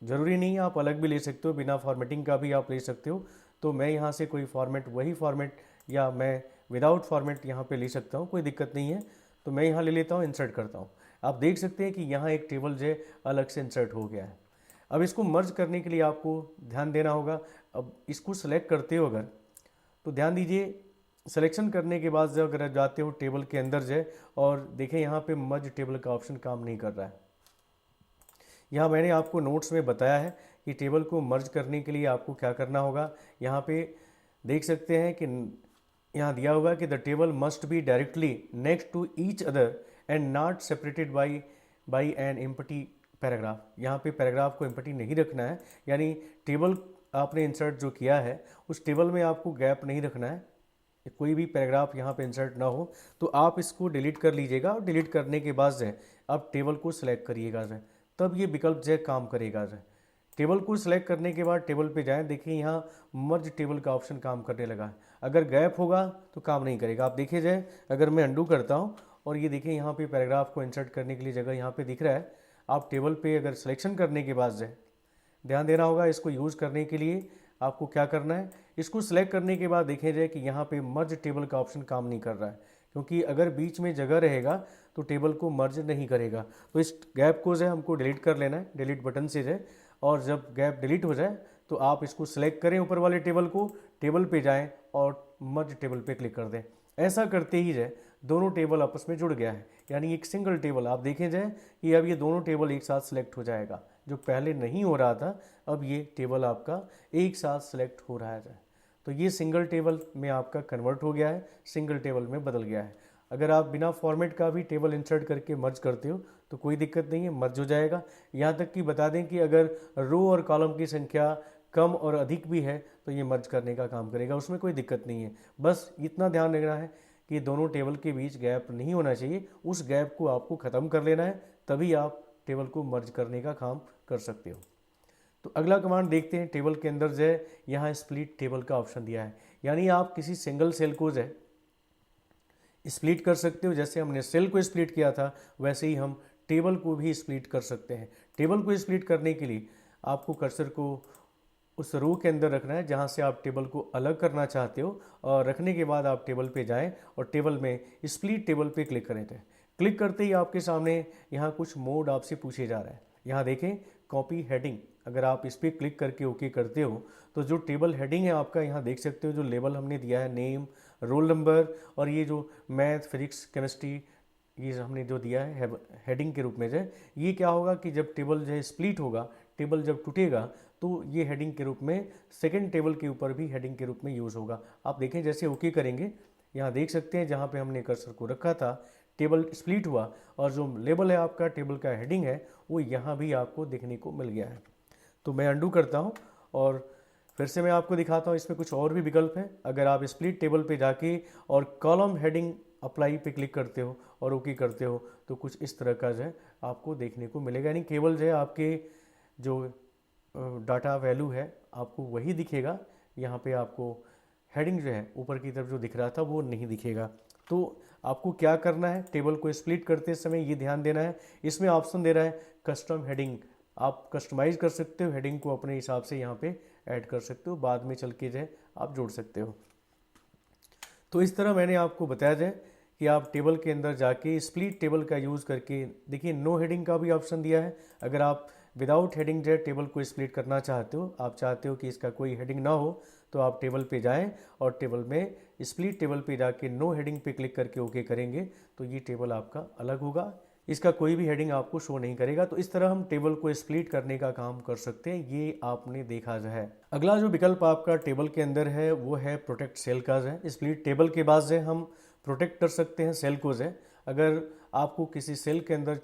ज़रूरी नहीं है, आप अलग भी ले सकते हो, बिना फॉर्मेटिंग का भी आप ले सकते हो। तो मैं यहाँ से कोई फॉर्मेट, वही फॉर्मेट, या मैं विदाउट फॉर्मेट यहाँ पे ले सकता हूँ, कोई दिक्कत नहीं है। तो मैं यहाँ ले लेता हूँ, इंसर्ट करता हूँ। आप देख सकते हैं कि यहाँ एक टेबल जो अलग से इंसर्ट हो गया है। अब इसको मर्ज करने के लिए आपको ध्यान देना होगा। अब इसको सेलेक्ट करते हो अगर, तो ध्यान दीजिए, सिलेक्शन करने के बाद जब अगर जाते हो टेबल के अंदर जाए और देखें यहाँ पे मर्ज टेबल का ऑप्शन काम नहीं कर रहा है। यहाँ मैंने आपको नोट्स में बताया है कि टेबल को मर्ज करने के लिए आपको क्या करना होगा। यहाँ पे देख सकते हैं कि यहाँ दिया होगा कि the table must be directly next to each other and not separated by an empty paragraph. यहाँ पे पैराग्राफ को एम्प्टी नहीं रखना है, यानी टेबल आपने इंसर्ट जो किया है उस टेबल में आपको गैप नहीं रखना है, कोई भी पैराग्राफ यहाँ पे इंसर्ट ना हो। तो आप इसको डिलीट कर लीजिएगा, और डिलीट करने के बाद जो आप टेबल को सिलेक्ट करिएगा तब ये विकल्प जो काम करेगा। टेबल को सिलेक्ट करने के बाद टेबल पे जाएं, देखिए यहाँ मर्ज टेबल का ऑप्शन काम करने लगा है। अगर गैप होगा तो काम नहीं करेगा। आप देखिए जाए, अगर मैं अंडू करता हूँ और ये देखिए यहाँ पे पैराग्राफ को इंसर्ट करने के लिए जगह यहाँ पे दिख रहा है। आप टेबल पे अगर सिलेक्शन करने के बाद जो ध्यान देना होगा, इसको यूज़ करने के लिए आपको क्या करना है, इसको सिलेक्ट करने के बाद देखें जाए कि यहाँ पे मर्ज टेबल का ऑप्शन काम नहीं कर रहा है, क्योंकि अगर बीच में जगह रहेगा तो टेबल को मर्ज नहीं करेगा। तो इस गैप को जो हमको डिलीट कर लेना है, डिलीट बटन से जो, और जब गैप डिलीट हो जाए तो आप इसको सिलेक्ट करें ऊपर वाले टेबल को, टेबल पे जाएं और मर्ज टेबल पे क्लिक कर दें। ऐसा करते ही जो दोनों टेबल आपस में जुड़ गया है, यानी एक सिंगल टेबल। आप देखें जाए कि अब ये दोनों टेबल एक साथ सिलेक्ट हो जाएगा, जो पहले नहीं हो रहा था अब ये टेबल आपका एक साथ सिलेक्ट हो रहा है। तो ये सिंगल टेबल में आपका कन्वर्ट हो गया है, सिंगल टेबल में बदल गया है। अगर आप बिना फॉर्मेट का भी टेबल इंसर्ट करके मर्ज करते हो तो कोई दिक्कत नहीं है, मर्ज हो जाएगा। यहाँ तक कि बता दें कि अगर रो और कॉलम की संख्या कम और अधिक भी है तो ये मर्ज करने का काम करेगा, उसमें कोई दिक्कत नहीं है। बस इतना ध्यान रखना है कि दोनों टेबल के बीच गैप नहीं होना चाहिए, उस गैप को आपको ख़त्म कर लेना है, तभी आप टेबल को मर्ज करने का काम कर सकते हो। तो अगला कमांड देखते हैं। टेबल के अंदर जो है यहाँ स्प्लिट टेबल का ऑप्शन दिया है, यानी आप किसी सिंगल सेल को जो है स्प्लिट कर सकते हो। जैसे हमने सेल को स्प्लिट किया था वैसे ही हम टेबल को भी स्प्लिट कर सकते हैं। टेबल को स्प्लिट करने के लिए आपको कर्सर को उस रो के अंदर रखना है जहाँ से आप टेबल को अलग करना चाहते हो, और रखने के बाद आप टेबल पे जाएं और टेबल में स्प्लिट टेबल पे क्लिक करें। क्लिक करते ही आपके सामने यहाँ कुछ मोड आपसे पूछे जा रहा है। यहाँ देखें कॉपी हेडिंग, अगर आप इस पर क्लिक करके ओके करते हो तो जो टेबल हेडिंग है आपका, यहाँ देख सकते हो जो लेबल हमने दिया है, नेम, रोल नंबर, और ये जो मैथ, फिजिक्स, केमिस्ट्री, ये हमने जो दिया है हेडिंग के रूप में जो ये क्या होगा कि जब टेबल जो है स्प्लिट होगा, टेबल जब टूटेगा तो ये हेडिंग के रूप में सेकंड टेबल के ऊपर भी हेडिंग के रूप में यूज़ होगा। आप देखें जैसे ओके करेंगे, यहाँ देख सकते हैं जहाँ पे हमने कर्सर को रखा था टेबल स्प्लिट हुआ, और जो लेबल है आपका टेबल का हेडिंग है वो यहाँ भी आपको देखने को मिल गया है। तो मैं अंडू करता हूँ और फिर से मैं आपको दिखाता हूँ। इसमें कुछ और भी विकल्प हैं। अगर आप स्प्लिट टेबल पे जाके और कॉलम हेडिंग अप्लाई पे क्लिक करते हो और ओके करते हो तो कुछ इस तरह का जो है आपको देखने को मिलेगा, यानी केवल जो है आपके जो डाटा वैल्यू है आपको वही दिखेगा। यहाँ पे आपको हेडिंग जो है ऊपर की तरफ जो दिख रहा था वो नहीं दिखेगा। तो आपको क्या करना है, टेबल को स्प्लिट करते समय ये ध्यान देना है, इसमें ऑप्शन दे रहा है कस्टम हेडिंग। आप कस्टमाइज़ कर सकते हो, हेडिंग को अपने हिसाब से यहाँ पे ऐड कर सकते हो, बाद में चल के जो है आप जोड़ सकते हो। तो इस तरह मैंने आपको बताया जाए कि आप टेबल के अंदर जाके स्प्लिट टेबल का यूज़ करके, देखिए नो हेडिंग का भी ऑप्शन दिया है। अगर आप विदाउट हेडिंग जो है टेबल को स्प्लिट करना चाहते हो, आप चाहते हो कि इसका कोई हेडिंग ना हो, तो आप टेबल पे जाएं और टेबल में स्प्लिट टेबल पे जाके नो हेडिंग पे क्लिक करके ओके करेंगे तो ये टेबल आपका अलग होगा, इसका कोई भी हेडिंग आपको शो नहीं करेगा। तो इस तरह हम टेबल को स्प्लिट करने का काम कर सकते हैं, ये आपने देखा जो है। अगला जो विकल्प आपका टेबल के अंदर है वो है प्रोटेक्ट सेल का जो है। स्प्लिट टेबल के बाद जो है हम प्रोटेक्ट कर सकते हैं सेल को जो है। अगर आपको किसी सेल के अंदर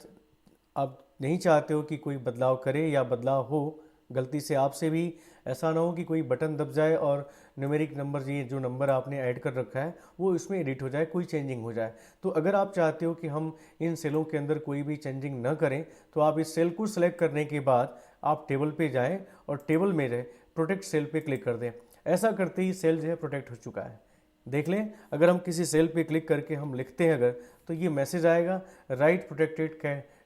आप नहीं चाहते हो कि कोई बदलाव करे या बदलाव हो, गलती से आपसे भी ऐसा ना हो कि कोई बटन दब जाए और न्यूमेरिक नंबर, ये जो नंबर आपने ऐड कर रखा है वो इसमें एडिट हो जाए, कोई चेंजिंग हो जाए। तो अगर आप चाहते हो कि हम इन सेलों के अंदर कोई भी चेंजिंग ना करें, तो आप इस सेल को सिलेक्ट करने के बाद आप टेबल पे जाएं और टेबल में रहे प्रोटेक्ट सेल पे क्लिक कर दें। ऐसा करते ही सेल जो है प्रोटेक्ट हो चुका है। देख लें, अगर हम किसी सेल पे क्लिक करके हम लिखते हैं अगर, तो ये मैसेज आएगा right protected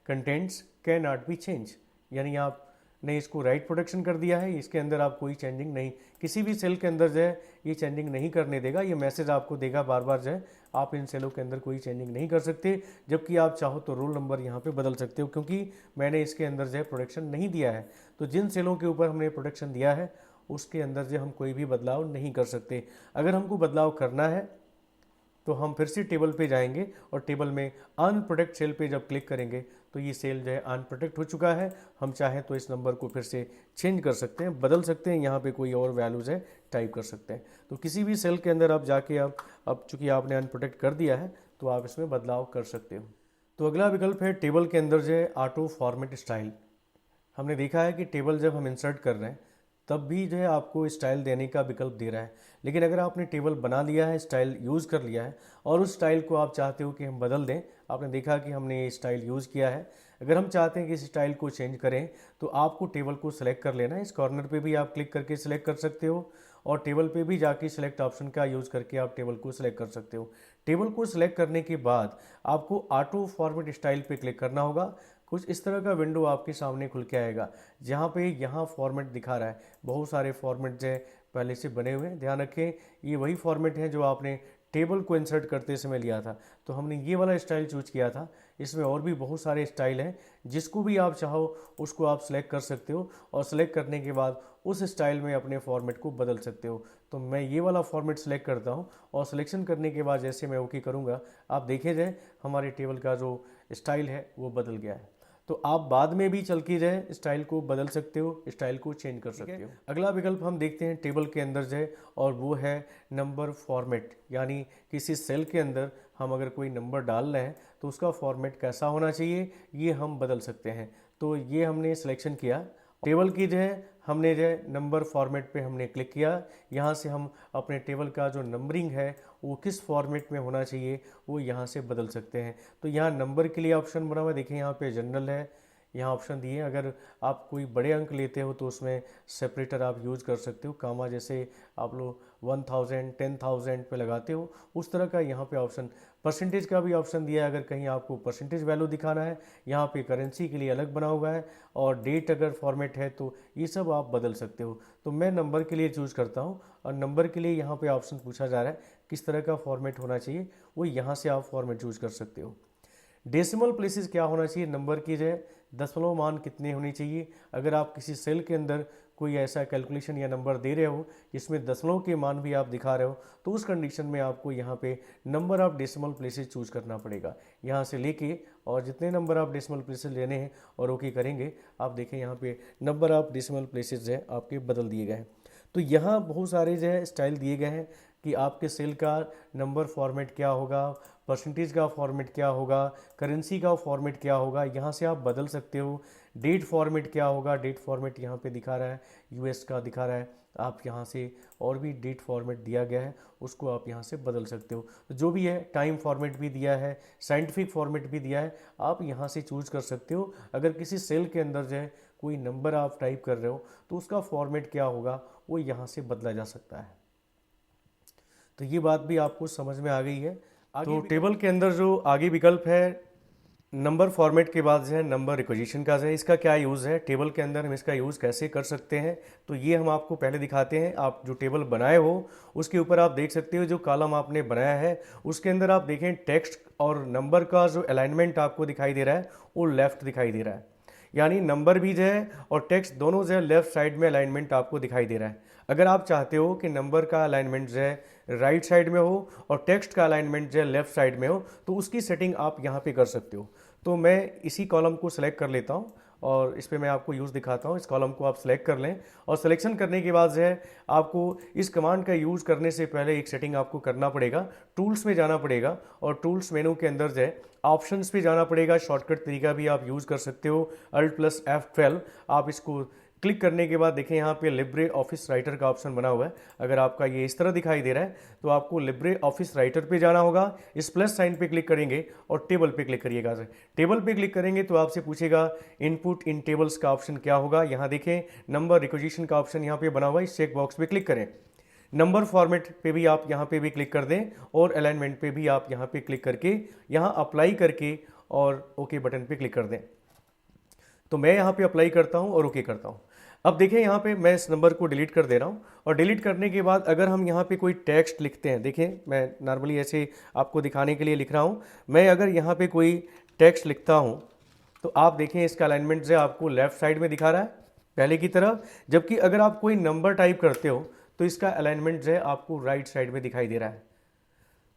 contents can not be change, यानी आपने इसको राइट प्रोटेक्शन कर दिया है, इसके अंदर आप कोई चेंजिंग नहीं, किसी भी सेल के अंदर जो है ये चेंजिंग नहीं करने देगा। ये मैसेज आपको देगा बार बार जो है आप इन सेलों के अंदर कोई चेंजिंग नहीं कर सकते। जबकि आप चाहो तो रोल नंबर यहाँ पे बदल सकते हो, क्योंकि मैंने इसके अंदर जो है प्रोटेक्शन नहीं दिया है। तो जिन सेलों के ऊपर हमने प्रोटेक्शन दिया है उसके अंदर जो हम कोई भी बदलाव नहीं कर सकते। अगर हमको बदलाव करना है तो हम फिर से टेबल पे जाएंगे और टेबल में अनप्रोटेक्ट सेल पे जब क्लिक करेंगे तो ये सेल जो है अनप्रोटेक्ट हो चुका है। हम चाहें तो इस नंबर को फिर से चेंज कर सकते हैं, बदल सकते हैं, यहाँ पे कोई और वैल्यूज़ है टाइप कर सकते हैं। तो किसी भी सेल के अंदर आप जाके अब चूँकि आपने अनप्रोटेक्ट कर दिया है तो आप इसमें बदलाव कर सकते हो। तो अगला विकल्प है टेबल के अंदर जो है ऑटो फॉर्मेट स्टाइल। हमने देखा है कि टेबल जब हम इंसर्ट कर रहे हैं तब भी जो है आपको स्टाइल देने का विकल्प दे रहा है। लेकिन अगर आपने टेबल बना लिया है, स्टाइल यूज़ कर लिया है और उस स्टाइल को आप चाहते हो कि हम बदल दें, आपने देखा कि हमने ये स्टाइल यूज़ किया है, अगर हम चाहते हैं कि इस स्टाइल को चेंज करें तो आपको टेबल को सिलेक्ट कर लेना है। इस कॉर्नर पे भी आप क्लिक करके सिलेक्ट कर सकते हो और टेबल पे भी जाके सिलेक्ट ऑप्शन का यूज़ करके आप टेबल को सिलेक्ट कर सकते हो। टेबल को सिलेक्ट करने के बाद आपको ऑटो फॉर्मेट स्टाइल पे क्लिक करना होगा। कुछ इस तरह का विंडो आपके सामने खुल के आएगा जहाँ पे यहाँ फॉर्मेट दिखा रहा है। बहुत सारे फॉर्मेट जो है पहले से बने हुए हैं, ध्यान रखें ये वही फॉर्मेट है जो आपने टेबल को इंसर्ट करते समय लिया था। तो हमने ये वाला स्टाइल चूज किया था। इसमें और भी बहुत सारे स्टाइल हैं, जिसको भी आप चाहो उसको आप सिलेक्ट कर सकते हो और सिलेक्ट करने के बाद उस स्टाइल में अपने फॉर्मेट को बदल सकते हो। तो मैं ये वाला फॉर्मेट सिलेक्ट करता हूँ और सिलेक्शन करने के बाद जैसे मैं ओके करूँगा आप देखे जाए हमारे टेबल का जो स्टाइल है वो बदल गया है। तो आप बाद में भी चल के जाए स्टाइल को बदल सकते हो, स्टाइल को चेंज कर सकते हो। अगला विकल्प हम देखते हैं टेबल के अंदर जाए और वो है नंबर फॉर्मेट, यानी किसी सेल के अंदर हम अगर कोई नंबर डाल रहे हैं तो उसका फॉर्मेट कैसा होना चाहिए ये हम बदल सकते हैं। तो ये हमने सिलेक्शन किया टेबल की जो है, हमने जो है नंबर फॉर्मेट पे हमने क्लिक किया। यहाँ से हम अपने टेबल का जो नंबरिंग है वो किस फॉर्मेट में होना चाहिए वो यहाँ से बदल सकते हैं। तो यहाँ नंबर के लिए ऑप्शन बना हुआ है, देखिए यहाँ पे जनरल है, यहाँ ऑप्शन दिए। अगर आप कोई बड़े अंक लेते हो तो उसमें सेपरेटर आप यूज़ कर सकते हो, कामा जैसे आप लोग 1000 10,000 पे लगाते हो उस तरह का यहाँ पे ऑप्शन। परसेंटेज का भी ऑप्शन दिया है, अगर कहीं आपको परसेंटेज वैल्यू दिखाना है। यहाँ पे करेंसी के लिए अलग बना हुआ है और डेट अगर फॉर्मेट है तो ये सब आप बदल सकते हो। तो मैं नंबर के लिए चूज़ करता हूँ और नंबर के लिए यहाँ पे ऑप्शन पूछा जा रहा है किस तरह का फॉर्मेट होना चाहिए, वो यहाँ से आप फॉर्मेट चूज़ कर सकते हो। डेसिमल प्लेसेस क्या होना चाहिए नंबर की जो है, दशमलव मान कितने होने चाहिए। अगर आप किसी सेल के अंदर कोई ऐसा कैलकुलेशन या नंबर दे रहे हो जिसमें दशमलव के मान भी आप दिखा रहे हो तो उस कंडीशन में आपको यहाँ पे number of decimal places choose करना पड़ेगा। यहाँ से लेके और जितने नंबर ऑफ डेसिमल प्लेसेस लेने हैं और ओके करेंगे, आप देखें यहाँ पे नंबर ऑफ डेसिमल प्लेसेस जो है आपके बदल दिए गए हैं। तो यहाँ बहुत सारे जो है स्टाइल दिए गए हैं कि आपके सेल का नंबर फॉर्मेट क्या होगा, परसेंटेज का फॉर्मेट क्या होगा, करेंसी का फॉर्मेट क्या होगा, यहाँ से आप बदल सकते हो। डेट फॉर्मेट क्या होगा, डेट फॉर्मेट यहाँ पे दिखा रहा है, यूएस का दिखा रहा है, आप यहाँ से और भी डेट फॉर्मेट दिया गया है उसको आप यहाँ से बदल सकते हो। तो जो भी है टाइम फॉर्मेट भी दिया है, साइंटिफिक फॉर्मेट भी दिया है, आप यहाँ से चूज कर सकते हो। अगर किसी सेल के अंदर जो है कोई नंबर आप टाइप कर रहे हो तो उसका फॉर्मेट क्या होगा वो यहाँ से बदला जा सकता है। तो ये बात भी आपको समझ में आ गई है। तो टेबल के अंदर जो आगे विकल्प है नंबर फॉर्मेट के बाद जो है नंबर रिक्वेजिशन का है, इसका क्या यूज़ है, टेबल के अंदर हम इसका यूज़ कैसे कर सकते हैं, तो ये हम आपको पहले दिखाते हैं। आप जो टेबल बनाए हो उसके ऊपर आप देख सकते हो जो कॉलम आपने बनाया है उसके अंदर आप देखें टेक्स्ट और नंबर का जो अलाइनमेंट आपको दिखाई दे रहा है वो लेफ्ट दिखाई दे रहा है। यानी नंबर भी जो है और टेक्स्ट दोनों जो है लेफ्ट साइड में अलाइनमेंट आपको दिखाई दे रहा है। अगर आप चाहते हो कि नंबर का अलाइनमेंट जो है राइट साइड में हो और टेक्स्ट का अलाइनमेंट जो है लेफ्ट साइड में हो, तो उसकी सेटिंग आप यहाँ पे कर सकते हो। तो मैं इसी कॉलम को सिलेक्ट कर लेता हूँ और इस पर मैं आपको यूज़ दिखाता हूँ। इस कॉलम को आप सिलेक्ट कर लें और सिलेक्शन करने के बाद जो है आपको इस कमांड का यूज़ करने से पहले एक सेटिंग आपको करना पड़ेगा। टूल्स में जाना पड़ेगा और टूल्स मेनू के अंदर जो है ऑप्शंस पे जाना पड़ेगा। शॉर्टकट तरीका भी आप यूज़ कर सकते हो, Alt+F12। आप इसको क्लिक करने के बाद देखें यहाँ पे लिब्रे ऑफिस राइटर का ऑप्शन बना हुआ है। अगर आपका ये इस तरह दिखाई दे रहा है तो आपको लिब्रे ऑफिस राइटर पे जाना होगा। इस प्लस साइन पे क्लिक करेंगे और टेबल पे क्लिक करिएगा। टेबल पे क्लिक करेंगे तो आपसे पूछेगा इनपुट इन टेबल्स का ऑप्शन क्या होगा। यहाँ देखें नंबर रिक्वेजिशन का ऑप्शन यहाँ पे बना हुआ है। इस चेक बॉक्स पे क्लिक करें। नंबर फॉर्मेट पे भी आप यहाँ पे भी क्लिक कर दें और अलाइनमेंट पे भी आप यहाँ पे क्लिक करके यहाँ अप्लाई करके और ओके बटन पे क्लिक कर दें। तो मैं यहाँ पे अप्लाई करता हूँ और ओके करता हूँ। अब देखें यहाँ पे मैं इस नंबर को डिलीट कर दे रहा हूँ और डिलीट करने के बाद अगर हम यहाँ पे कोई टेक्स्ट लिखते हैं, देखें मैं नॉर्मली ऐसे आपको दिखाने के लिए लिख रहा हूँ। मैं अगर यहाँ पे कोई टेक्स्ट लिखता हूँ तो आप देखें इसका अलाइनमेंट जो है आपको लेफ्ट साइड में दिखा रहा है पहले की तरह, जबकि अगर आप कोई नंबर टाइप करते हो तो इसका अलाइनमेंट जो है आपको राइट साइड में दिखाई दे रहा है।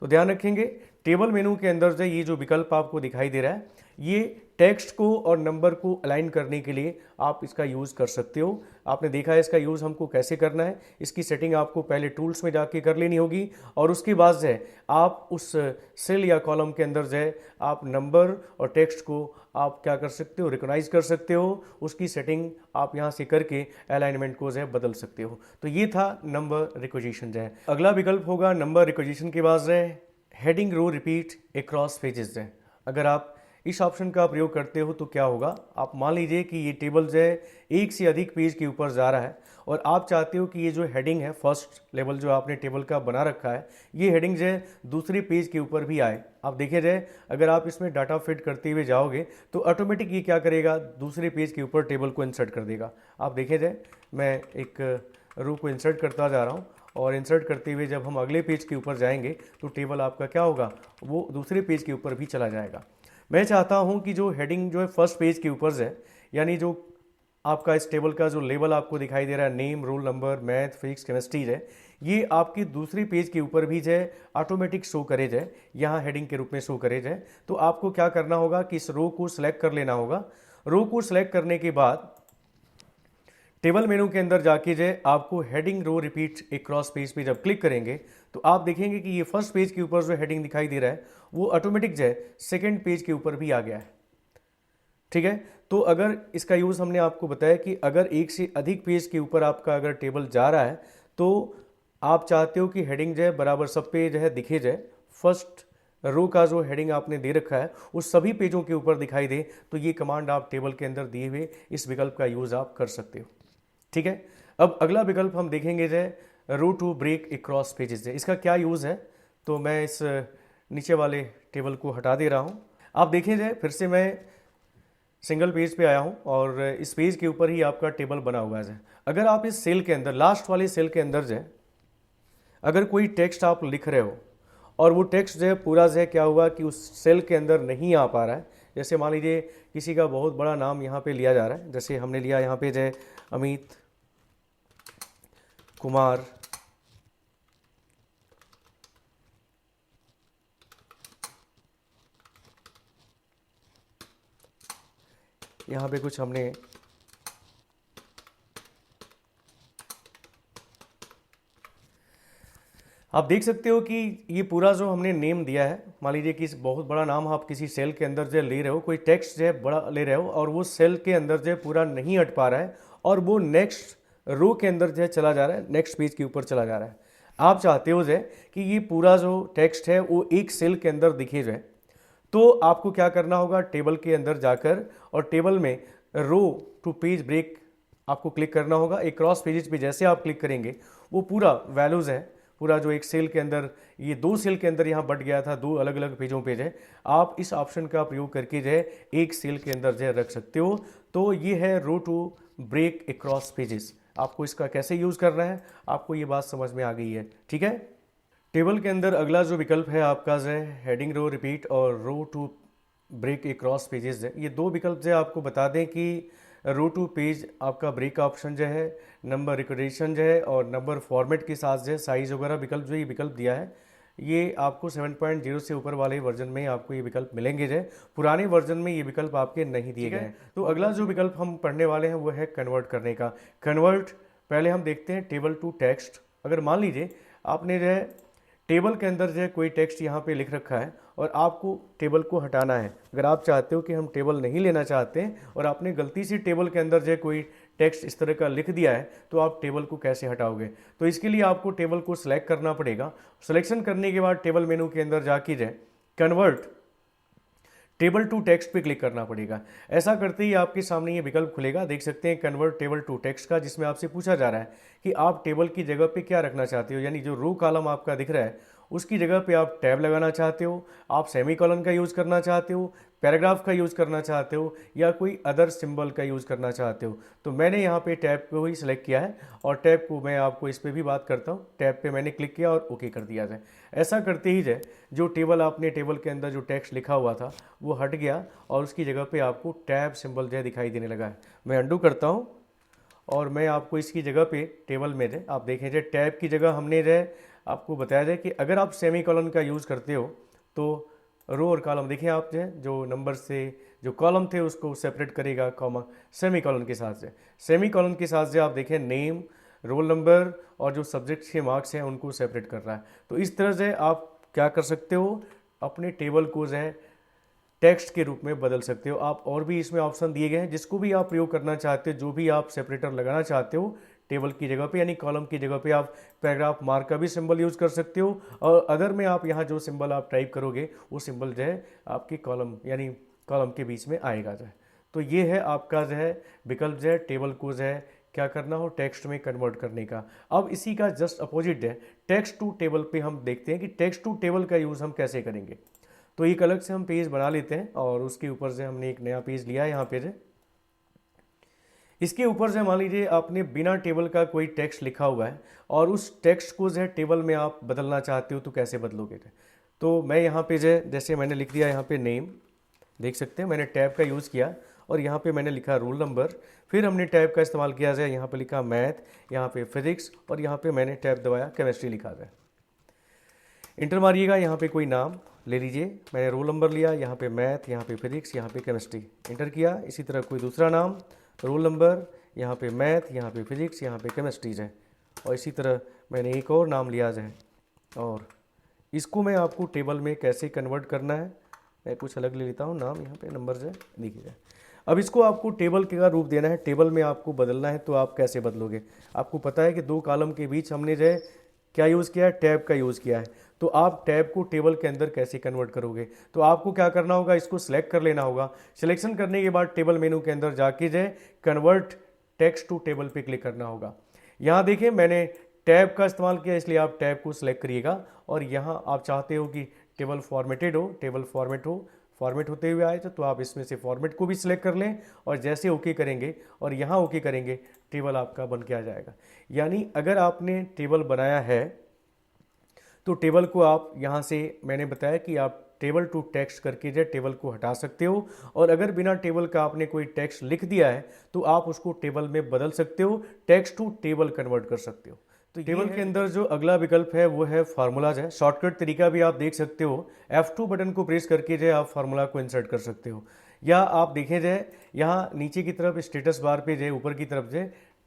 तो ध्यान रखेंगे टेबल मेनू के अंदर जो ये जो विकल्प आपको दिखाई दे रहा है, ये टेक्स्ट को और नंबर को अलाइन करने के लिए आप इसका यूज़ कर सकते हो। आपने देखा है इसका यूज़ हमको कैसे करना है। इसकी सेटिंग आपको पहले टूल्स में जाके कर लेनी होगी और उसके बाद जो है आप उस सेल या कॉलम के अंदर जो है आप नंबर और टेक्स्ट को आप क्या कर सकते हो, रिकॉग्नाइज कर सकते हो। उसकी सेटिंग आप यहाँ से करके अलाइनमेंट को जो है बदल सकते हो। तो ये था नंबर रिक्वेजिशन जो है। अगला विकल्प होगा नंबर रिक्वेजिशन के बाद जो है हेडिंग रो रिपीट अक्रॉस पेजेस जो है। अगर आप इस ऑप्शन का प्रयोग करते हो तो क्या होगा, आप मान लीजिए कि ये टेबल जो है एक से अधिक पेज के ऊपर जा रहा है और आप चाहते हो कि ये जो हेडिंग है फर्स्ट लेवल जो आपने टेबल का बना रखा है, ये हेडिंग जो है दूसरे पेज के ऊपर भी आए। आप देखिए जाए अगर आप इसमें डाटा फिट करते हुए जाओगे तो ऑटोमेटिक ये क्या करेगा, दूसरे पेज के ऊपर टेबल को इंसर्ट कर देगा। आप देखिए जाए मैं एक रो को इंसर्ट करता जा रहा हूँ और इंसर्ट करते हुए जब हम अगले पेज के ऊपर जाएंगे तो टेबल आपका क्या होगा, वो दूसरे पेज के ऊपर भी चला जाएगा। मैं चाहता हूं कि जो हेडिंग जो है फर्स्ट पेज के ऊपर है, यानी जो आपका इस टेबल का जो लेवल आपको दिखाई दे रहा है name, roll number, math, physics, chemistry है, ये आपकी दूसरी पेज के ऊपर भी जो है ऑटोमेटिक शो करे जाए, यहाँ हेडिंग के रूप में शो करे जाए। तो आपको क्या करना होगा कि इस रो को सिलेक्ट कर लेना होगा। रो को सिलेक्ट करने के बाद टेबल मेनू के अंदर जाके जो है आपको हेडिंग रो रिपीट अक्रॉस पेज पे जब क्लिक करेंगे तो आप देखेंगे कि ये फर्स्ट पेज के ऊपर जो हेडिंग दिखाई दे रहा है वो ऑटोमेटिक जो है सेकेंड पेज के ऊपर भी आ गया है। ठीक है, तो अगर इसका यूज़ हमने आपको बताया कि अगर एक से अधिक पेज के ऊपर आपका अगर टेबल जा रहा है तो आप चाहते हो कि हेडिंग जो है बराबर सब पे जो है दिखे जाए, फर्स्ट रो का जो हेडिंग आपने दे रखा है उस सभी पेजों के ऊपर दिखाई दे, तो ये कमांड आप टेबल के अंदर दिए हुए इस विकल्प का यूज़ आप कर सकते हो। ठीक है, अब अगला विकल्प हम देखेंगे जो रो टू ब्रेक अक्रॉस पेजेस है। इसका क्या यूज़ है, तो मैं इस नीचे वाले टेबल को हटा दे रहा हूँ। आप देखें जाए फिर से मैं सिंगल पेज पे आया हूँ और इस पेज के ऊपर ही आपका टेबल बना हुआ है। अगर आप इस सेल के अंदर लास्ट वाले सेल के अंदर जो अगर कोई टेक्स्ट आप लिख रहे हो और वो टेक्स्ट जो है पूरा जो है क्या हुआ कि उस सेल के अंदर नहीं आ पा रहा है, जैसे मान लीजिए किसी का बहुत बड़ा नाम यहाँ पे लिया जा रहा है, जैसे हमने लिया यहाँ पे जो है अमित कुमार, यहाँ पे कुछ हमने आप देख सकते हो कि ये पूरा जो हमने नेम दिया है, मान लीजिए कि बहुत बड़ा नाम आप किसी सेल के अंदर जो ले रहे हो, कोई टेक्स्ट जो है बड़ा ले रहे हो और वो सेल के अंदर जो है पूरा नहीं हट पा रहा है और वो नेक्स्ट रो के अंदर जो है चला जा रहा है, नेक्स्ट पेज के ऊपर चला जा रहा है। आप चाहते हो जो है कि ये पूरा जो टेक्स्ट है वो एक सेल के अंदर दिखे जाए, तो आपको क्या करना होगा, टेबल के अंदर जाकर और टेबल में रो टू पेज ब्रेक आपको क्लिक करना होगा। एक क्रॉस पेजेस पे जैसे आप क्लिक करेंगे वो पूरा वैल्यूज़ है, पूरा जो एक सेल के अंदर ये दो सेल के अंदर यहाँ बट गया था, दो अलग अलग पेजों पे जो है आप इस ऑप्शन का प्रयोग करके जो है एक सेल के अंदर जो है रख सकते हो। तो ये है रो टू ब्रेक अक्रॉस पेजेस। आपको इसका कैसे यूज़ करना है आपको ये बात समझ में आ गई है। ठीक है, टेबल के अंदर अगला जो विकल्प है आपका जो है हेडिंग रो रिपीट और रो टू ब्रेक अक्रॉस पेजेस है, ये दो विकल्प जो है आपको बता दें कि रो टू पेज आपका ब्रेक का ऑप्शन जो है, नंबर रिकॉर्डेशन जो है और नंबर फॉर्मेट के साथ जो है साइज़ वगैरह विकल्प जो ये विकल्प दिया है, ये आपको 7.0 से ऊपर वाले वर्जन में आपको ये विकल्प मिलेंगे। जो पुराने वर्जन में ये विकल्प आपके नहीं दिए गए हैं। तो अगला जो विकल्प हम पढ़ने वाले हैं वो है कन्वर्ट करने का। कन्वर्ट पहले हम देखते हैं टेबल टू टेक्स्ट। अगर मान लीजिए आपने जो है टेबल के अंदर जो है कोई टेक्स्ट यहाँ पे लिख रखा है और आपको टेबल को हटाना है। अगर आप चाहते हो कि हम टेबल नहीं लेना चाहते हैं और आपने गलती से टेबल के अंदर जो है कोई टेक्स्ट इस तरह का लिख दिया है, तो आप टेबल को कैसे हटाओगे? तो इसके लिए आपको टेबल को सिलेक्ट करना पड़ेगा। सिलेक्शन करने के बाद टेबल मेनू के अंदर जाके जो है कन्वर्ट टेबल टू टेक्स्ट पे क्लिक करना पड़ेगा। ऐसा करते ही आपके सामने ये विकल्प खुलेगा, देख सकते हैं कन्वर्ट टेबल टू टेक्स्ट का, जिसमें आपसे पूछा जा रहा है कि आप टेबल की जगह पे क्या रखना चाहते हो। यानी जो रो कॉलम आपका दिख रहा है उसकी जगह पे आप टैब लगाना चाहते हो, आप सेमीकोलन का यूज़ करना चाहते हो, पैराग्राफ का यूज़ करना चाहते हो या कोई अदर सिंबल का यूज़ करना चाहते हो। तो मैंने यहाँ पे टैब को ही सिलेक्ट किया है और टैब को मैं आपको इस पर भी बात करता हूँ। टैब पे मैंने क्लिक किया और ओके कर दिया जाए। ऐसा करते ही जाए जो टेबल आपने टेबल के अंदर जो टेक्स्ट लिखा हुआ था वो हट गया और उसकी जगह पे आपको टैब सिंबल जो है दिखाई देने लगा है। मैं अंडू करता हूँ और मैं आपको इसकी जगह पे टेबल में जो आप देखें जो टैब की जगह हमने जो आपको बताया जाए कि अगर आप सेमीकोलन का यूज़ करते हो तो रो और कॉलम देखें आप जो नंबर से जो कॉलम थे उसको सेपरेट करेगा कॉमा सेमीकोलन के साथ से। सेमीकोलन के साथ से आप देखें नेम, रोल नंबर और जो सब्जेक्ट के मार्क्स हैं उनको सेपरेट कर रहा है। तो इस तरह से आप क्या कर सकते हो, अपने टेबल को जो है टेक्स्ट के रूप में बदल सकते हो आप। और भी इसमें ऑप्शन दिए गए हैं जिसको भी आप प्रयोग करना चाहते हो, जो भी आप सेपरेटर लगाना चाहते हो टेबल की जगह पे, यानी कॉलम की जगह पे आप पैराग्राफ मार्क का भी सिंबल यूज़ कर सकते हो और अदर में आप यहाँ जो सिंबल आप टाइप करोगे वो सिंबल जो है आपकी कॉलम यानी कॉलम के बीच में आएगा जो है। तो ये है आपका जो है विकल्प जो है टेबल को जो है क्या करना हो टेक्स्ट में कन्वर्ट करने का। अब इसी का जस्ट अपोजिट है टेक्स्ट टू टेबल पे हम देखते हैं कि टेक्स्ट टू टेबल का यूज़ हम कैसे करेंगे। तो एक अलग से हम पेज बना लेते हैं और उसके ऊपर से हमने एक नया पेज लिया है यहाँ पे। इसके ऊपर से मान लीजिए आपने बिना टेबल का कोई टेक्स्ट लिखा हुआ है और उस टेक्स्ट को जो है टेबल में आप बदलना चाहते हो, तो कैसे बदलोगे? तो मैं यहाँ पे जो जैसे मैंने लिख दिया यहाँ पे नेम, देख सकते हैं मैंने टैब का यूज़ किया और यहाँ पे मैंने लिखा रोल नंबर। फिर हमने टैब का इस्तेमाल किया जाए, यहाँ पे लिखा मैथ, यहाँ पे फिजिक्स और यहाँ पे मैंने टैब दबाया केमिस्ट्री लिखा जाए। इंटर मारिएगा, यहाँ पे कोई नाम ले लीजिए, मैंने रोल नंबर लिया, यहाँ पे मैथ, यहाँ पे फिजिक्स, यहाँ पे केमिस्ट्री, इंटर किया। इसी तरह कोई दूसरा नाम, रोल नंबर, यहाँ पे मैथ, यहाँ पे फिजिक्स, यहाँ पे केमिस्ट्री है। और इसी तरह मैंने एक और नाम लिया है और इसको मैं आपको टेबल में कैसे कन्वर्ट करना है, मैं कुछ अलग ले लेता हूँ नाम, यहाँ पे नंबर है देखिए। अब इसको आपको टेबल का रूप देना है, टेबल में आपको बदलना है, तो आप कैसे बदलोगे? आपको पता है कि दो कॉलम के बीच हमने जो है क्या यूज़ किया है, टैब का यूज़ किया है। तो आप टैब को टेबल के अंदर कैसे कन्वर्ट करोगे? तो आपको क्या करना होगा, इसको सिलेक्ट कर लेना होगा। सिलेक्शन करने के बाद टेबल मेनू के अंदर जाके जो कन्वर्ट टेक्स्ट टू टेबल पे क्लिक करना होगा। यहाँ देखिए मैंने टैब का इस्तेमाल किया, इसलिए आप टैब को सिलेक्ट करिएगा और यहाँ आप चाहते हो कि टेबल फॉर्मेटेड हो, टेबल फॉर्मेट हो, फॉर्मेट होते हुए आए तो आप इसमें से फॉर्मेट को भी सिलेक्ट कर लें और जैसे ओके करेंगे और यहाँ ओके करेंगे टेबल आपका बन के आ जाएगा। यानी अगर आपने टेबल बनाया है तो टेबल को आप यहाँ से मैंने बताया कि आप टेबल टू टेक्स्ट करके जो टेबल को हटा सकते हो और अगर बिना टेबल का आपने कोई टेक्स्ट लिख दिया है तो आप उसको टेबल में बदल सकते हो, टेक्स्ट टू टेबल कन्वर्ट कर सकते हो। तो टेबल के अंदर जो अगला विकल्प है वो है फार्मूलाज है। शॉर्टकट तरीका भी आप देख सकते हो, F2 बटन को प्रेस करके जो आप फार्मूला को इंसर्ट कर सकते हो, या आप देखें जाए यहाँ नीचे की तरफ स्टेटस बार पे जो ऊपर की तरफ जो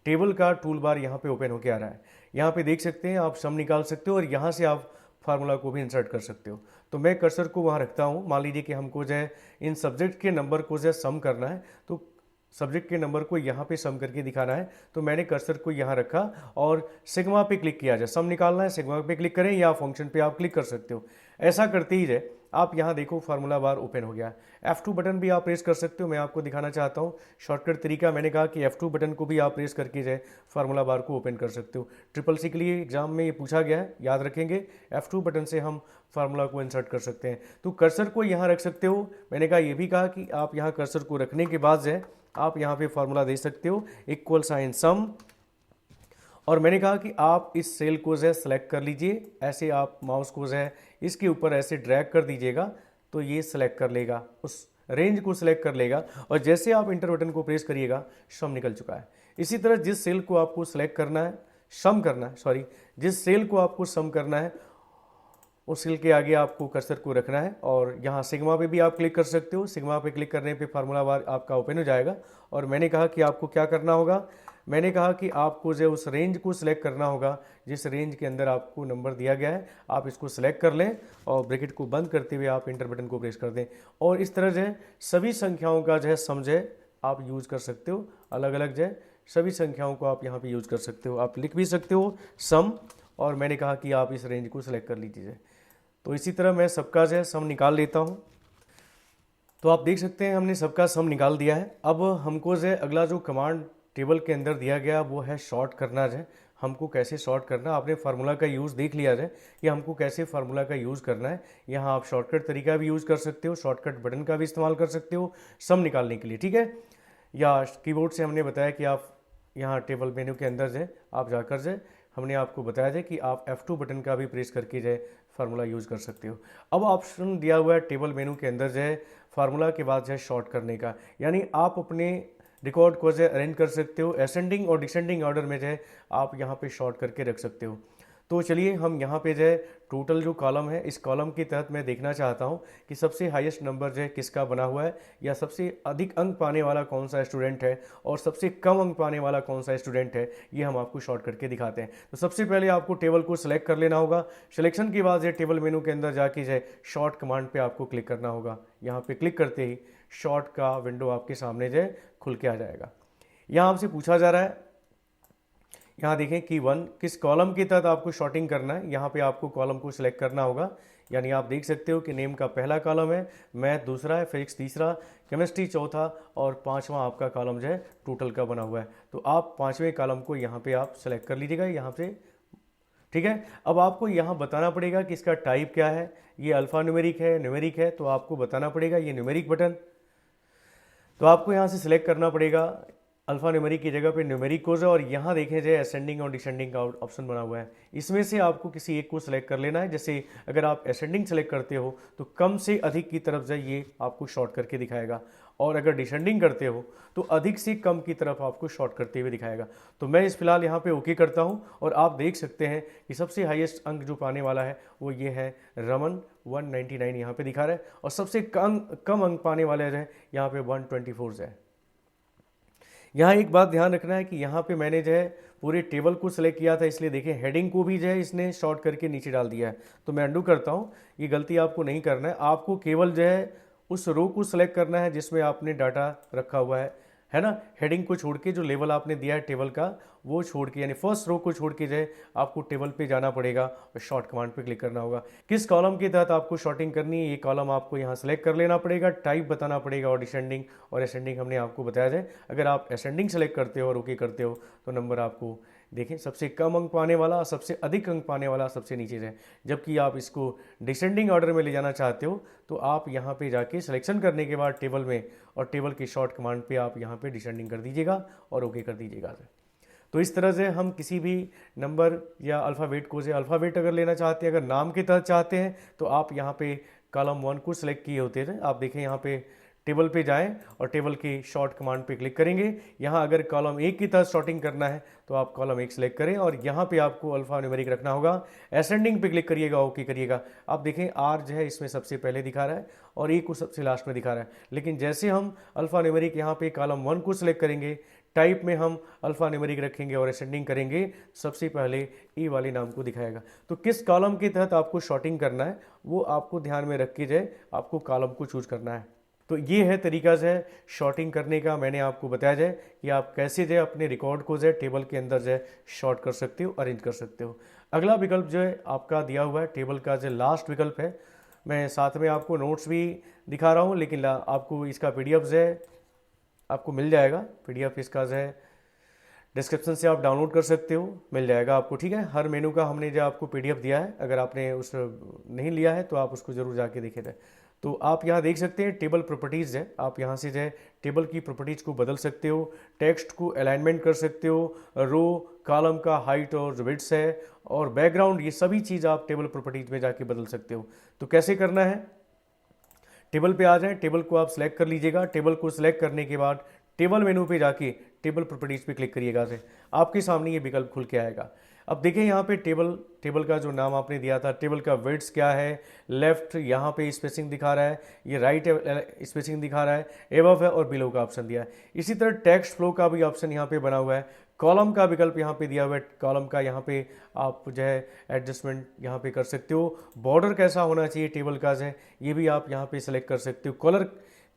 टेबल का टूल बार यहाँ पे ओपन होके आ रहा है। यहाँ पे देख सकते हैं आप सम निकाल सकते हो और यहाँ से आप फार्मूला को भी इंसर्ट कर सकते हो। तो मैं कर्सर को वहाँ रखता हूँ। मान लीजिए कि हमको जो है इन सब्जेक्ट के नंबर को जो है सम करना है, तो सब्जेक्ट के नंबर को यहाँ पे सम करके दिखाना है, तो मैंने कर्सर को यहाँ रखा और सिग्मा पे क्लिक किया जाए। सम निकालना है, सिग्मा पे क्लिक करें या फंक्शन पे आप क्लिक कर सकते हो। ऐसा करते ही जाए आप यहाँ देखो फार्मूला बार ओपन हो गया। F2 बटन भी आप प्रेस कर सकते हो, मैं आपको दिखाना चाहता हूँ शॉर्टकट तरीका। मैंने कहा कि F2 बटन को भी आप प्रेस करके जाए फार्मूला बार को ओपन कर सकते हो। CCC के लिए एग्जाम में ये पूछा गया है, याद रखेंगे। F2 बटन से हम फार्मूला को इंसर्ट कर सकते हैं। तो कर्सर को यहाँ रख सकते हो। मैंने कहा ये भी कहा कि आप यहाँ कर्सर को रखने के बाद जो है आप यहाँ पे फार्मूला दे सकते हो इक्वल साइन सम, और मैंने कहा कि आप इस सेल को जो है सेलेक्ट कर लीजिए। ऐसे आप माउस को जो है इसके ऊपर ऐसे ड्रैग कर दीजिएगा तो ये सेलेक्ट कर लेगा उस रेंज को सिलेक्ट कर लेगा और जैसे आप इंटर बटन को प्रेस करिएगा सम निकल चुका है। इसी तरह जिस सेल को आपको सिलेक्ट करना है, सम करना है, सॉरी, जिस सेल को आपको सम करना है उस सेल के आगे आपको कर्सर को रखना है और यहाँ सिग्मा पे भी आप क्लिक कर सकते हो। सिग्मा पे क्लिक करने पे फार्मूला बार आपका ओपन हो जाएगा और मैंने कहा कि आपको क्या करना होगा, मैंने कहा कि आपको जो उस रेंज को सिलेक्ट करना होगा जिस रेंज के अंदर आपको नंबर दिया गया है, आप इसको सिलेक्ट कर लें और ब्रैकेट को बंद करते हुए आप इंटर बटन को प्रेस कर दें और इस तरह जो है सभी संख्याओं का जो है सम जो है आप यूज़ कर सकते हो। अलग अलग जो है सभी संख्याओं को आप यहाँ पे यूज़ कर सकते हो, आप लिख भी सकते हो सम, और मैंने कहा कि आप इस रेंज को सिलेक्ट कर लीजिए। तो इसी तरह मैं सबका जो है सम निकाल लेता हूँ। तो आप देख सकते हैं हमने सबका सम निकाल दिया है। अब हमको जो है अगला जो कमांड टेबल के अंदर दिया गया वो है शॉर्ट करना है। हमको कैसे शॉर्ट करना, आपने फार्मूला का यूज़ देख लिया है कि हमको कैसे फार्मूला का यूज़ करना है। यहाँ आप शॉर्टकट तरीका भी यूज़ कर सकते हो, शॉर्टकट बटन का भी इस्तेमाल कर सकते हो सम निकालने के लिए, ठीक है। या कीबोर्ड से हमने बताया कि आप यहाँ टेबल मेन्यू के अंदर जो आप जाकर जो हमने आपको बताया था कि आप F2 बटन का भी प्रेस करके जो है फार्मूला यूज़ कर सकते हो। अब ऑप्शन दिया हुआ है टेबल मेनू के अंदर जो है फार्मूला के बाद जो है शॉर्ट करने का, यानी आप अपने रिकॉर्ड को जो है अरेंज कर सकते हो असेंडिंग और डिसेंडिंग ऑर्डर में जो है आप यहाँ पे शॉर्ट करके रख सकते हो। तो चलिए हम यहाँ पे जो है टोटल जो कॉलम है इस कॉलम के तहत मैं देखना चाहता हूँ कि सबसे हाईएस्ट नंबर जो है किसका बना हुआ है या सबसे अधिक अंक पाने वाला कौन सा स्टूडेंट है और सबसे कम अंक पाने वाला कौन सा स्टूडेंट है, ये हम आपको शॉर्ट करके दिखाते हैं। तो सबसे पहले आपको टेबल को सिलेक्ट कर लेना होगा। सिलेक्शन के बाद जो टेबल मेनू के अंदर जाके जो है शॉर्ट कमांड पर आपको क्लिक करना होगा। यहाँ पर क्लिक करते ही शॉर्ट का विंडो आपके सामने जो है खुल के आ जाएगा। यहाँ आपसे पूछा जा रहा है, यहाँ देखें कि 1 किस कॉलम के तहत आपको शॉर्टिंग करना है। यहाँ पे आपको कॉलम को सिलेक्ट करना होगा, यानी आप देख सकते हो कि नेम का पहला कॉलम है, मैथ दूसरा है, फिजिक्स तीसरा, केमिस्ट्री चौथा और पांचवा आपका कॉलम जो है टोटल का बना हुआ है। तो आप पांचवें कॉलम को यहाँ पे आप सेलेक्ट कर लीजिएगा यहाँ से, ठीक है। अब आपको यहाँ बताना पड़ेगा कि इसका टाइप क्या है, ये अल्फ़ा न्यूमेरिक है, न्यूमेरिक है, तो आपको बताना पड़ेगा ये न्यूमेरिक बटन। तो आपको यहाँ से सिलेक्ट करना पड़ेगा अल्फ़ा न्यूमेरिक की जगह पे न्यूमेरिक कोज, और यहाँ देखें जाए असेंडिंग और डिसेंडिंग का ऑप्शन बना हुआ है। इसमें से आपको किसी एक को सिलेक्ट कर लेना है। जैसे अगर आप असेंडिंग सेलेक्ट करते हो तो कम से अधिक की तरफ जाए ये आपको शॉर्ट करके दिखाएगा, और अगर डिसेंडिंग करते हो तो अधिक से कम की तरफ आपको शॉर्ट करते हुए दिखाएगा। तो मैं इस फिलहाल यहाँ पे ओके करता हूँ और आप देख सकते हैं कि सबसे हाईएस्ट अंक जो पाने वाला है वो ये है रमन, 199 यहाँ पे दिखा रहा है, और सबसे कम अंक पाने वाले है यहाँ पे 124 है। यहाँ एक बात ध्यान रखना है कि यहाँ पे मैंने जो है पूरे टेबल को सिलेक्ट किया था, इसलिए देखें हेडिंग को भी जो है इसने शॉर्ट करके नीचे डाल दिया है। तो मैं अंडू करता हूँ, ये गलती आपको नहीं करना है। आपको केवल जो है उस रो को सिलेक्ट करना है जिसमें आपने डाटा रखा हुआ है ना। हेडिंग को छोड़ के जो लेवल आपने दिया है टेबल का वो छोड़ के, यानी फर्स्ट रो को छोड़ के जो है आपको टेबल पे जाना पड़ेगा और शॉर्ट कमांड पे क्लिक करना होगा। किस कॉलम के तहत आपको शॉर्टिंग करनी है ये कॉलम आपको यहाँ सेलेक्ट कर लेना पड़ेगा, टाइप बताना पड़ेगा, और डिसेंडिंग और असेंडिंग हमने आपको बताया जाए। अगर आप असेंडिंग सेलेक्ट करते हो और ओके करते हो तो नंबर आपको देखें सबसे कम अंक पाने वाला, सबसे अधिक अंक पाने वाला सबसे नीचे है। जबकि आप इसको डिसेंडिंग ऑर्डर में ले जाना चाहते हो तो आप यहाँ पे जाके सिलेक्शन करने के बाद टेबल में और टेबल की शॉर्ट कमांड पे आप यहाँ पे डिसेंडिंग कर दीजिएगा और ओके कर दीजिएगा। तो इस तरह से हम किसी भी नंबर या अल्फ़ाबेट को से अल्फ़ाबेट अगर लेना चाहते हैं, अगर नाम के तहत चाहते हैं तो आप यहाँ पे कॉलम 1 को सिलेक्ट किए होते थे। आप देखें यहाँ पे टेबल पे जाएं और टेबल की शॉर्ट कमांड पे क्लिक करेंगे। यहाँ अगर कॉलम 1 की तहत शॉर्टिंग करना है तो आप कॉलम 1 सेलेक्ट करें और यहाँ पे आपको अल्फ़ा न्यूमेरिक रखना होगा। असेंडिंग पे क्लिक करिएगा, ओके करिएगा। आप देखें आर जो है इसमें सबसे पहले दिखा रहा है और ए को सबसे लास्ट में दिखा रहा है। लेकिन जैसे हम अल्फ़ा न्यूमेरिक यहाँ पे कॉलम 1 को सिलेक्ट करेंगे, टाइप में हम अल्फ़ा न्यूमेरिक रखेंगे और असेंडिंग करेंगे, सबसे पहले ई वाले नाम को दिखाएगा। तो किस कॉलम के तहत आपको शॉर्टिंग करना है वो आपको ध्यान में रख के जाए, आपको कॉलम को चूज करना है। तो ये है तरीका जो है शॉर्टिंग करने का। मैंने आपको बताया जाए कि आप कैसे जो है अपने रिकॉर्ड को जो है टेबल के अंदर जो है शॉर्ट कर सकते हो, अरेंज कर सकते हो। अगला विकल्प जो है आपका दिया हुआ है टेबल का जो लास्ट विकल्प है, मैं साथ में आपको नोट्स भी दिखा रहा हूँ, लेकिन आपको इसका PDF जो है आपको मिल जाएगा। PDF इसका जो है डिस्क्रिप्शन से आप डाउनलोड कर सकते हो, मिल जाएगा आपको, ठीक है। हर मेनू का हमने जो आपको PDF दिया है, अगर आपने उस नहीं लिया है तो आप उसको ज़रूर जाके देखे थे। तो आप यहाँ देख सकते हैं टेबल प्रॉपर्टीज़ है, आप यहाँ से जो है टेबल की प्रॉपर्टीज़ को बदल सकते हो, टेक्स्ट को अलाइनमेंट कर सकते हो, रो कॉलम का हाइट और जो विड्थ है और बैकग्राउंड, ये सभी चीज़ आप टेबल प्रॉपर्टीज़ में जाके बदल सकते हो। तो कैसे करना है, टेबल पे आ जाएं, टेबल को आप सेलेक्ट कर लीजिएगा। टेबल को सिलेक्ट करने के बाद टेबल मेनू पे जाके टेबल प्रॉपर्टीज़ पे क्लिक करिएगा से आपके सामने ये विकल्प खुल के आएगा। अब देखिए यहाँ पे टेबल का जो नाम आपने दिया था, टेबल का विड्थ क्या है, लेफ्ट यहाँ पे स्पेसिंग दिखा रहा है, ये राइट स्पेसिंग दिखा रहा है, एबव है और बिलो का ऑप्शन दिया है। इसी तरह टेक्स्ट फ्लो का भी ऑप्शन यहाँ पे बना हुआ है, कॉलम का विकल्प यहाँ पे दिया हुआ है, कॉलम का यहाँ पे आप जो है एडजस्टमेंट यहाँ पे कर सकते हो। बॉर्डर कैसा होना चाहिए टेबल का जो है ये भी आप यहाँ पे सेलेक्ट कर सकते हो।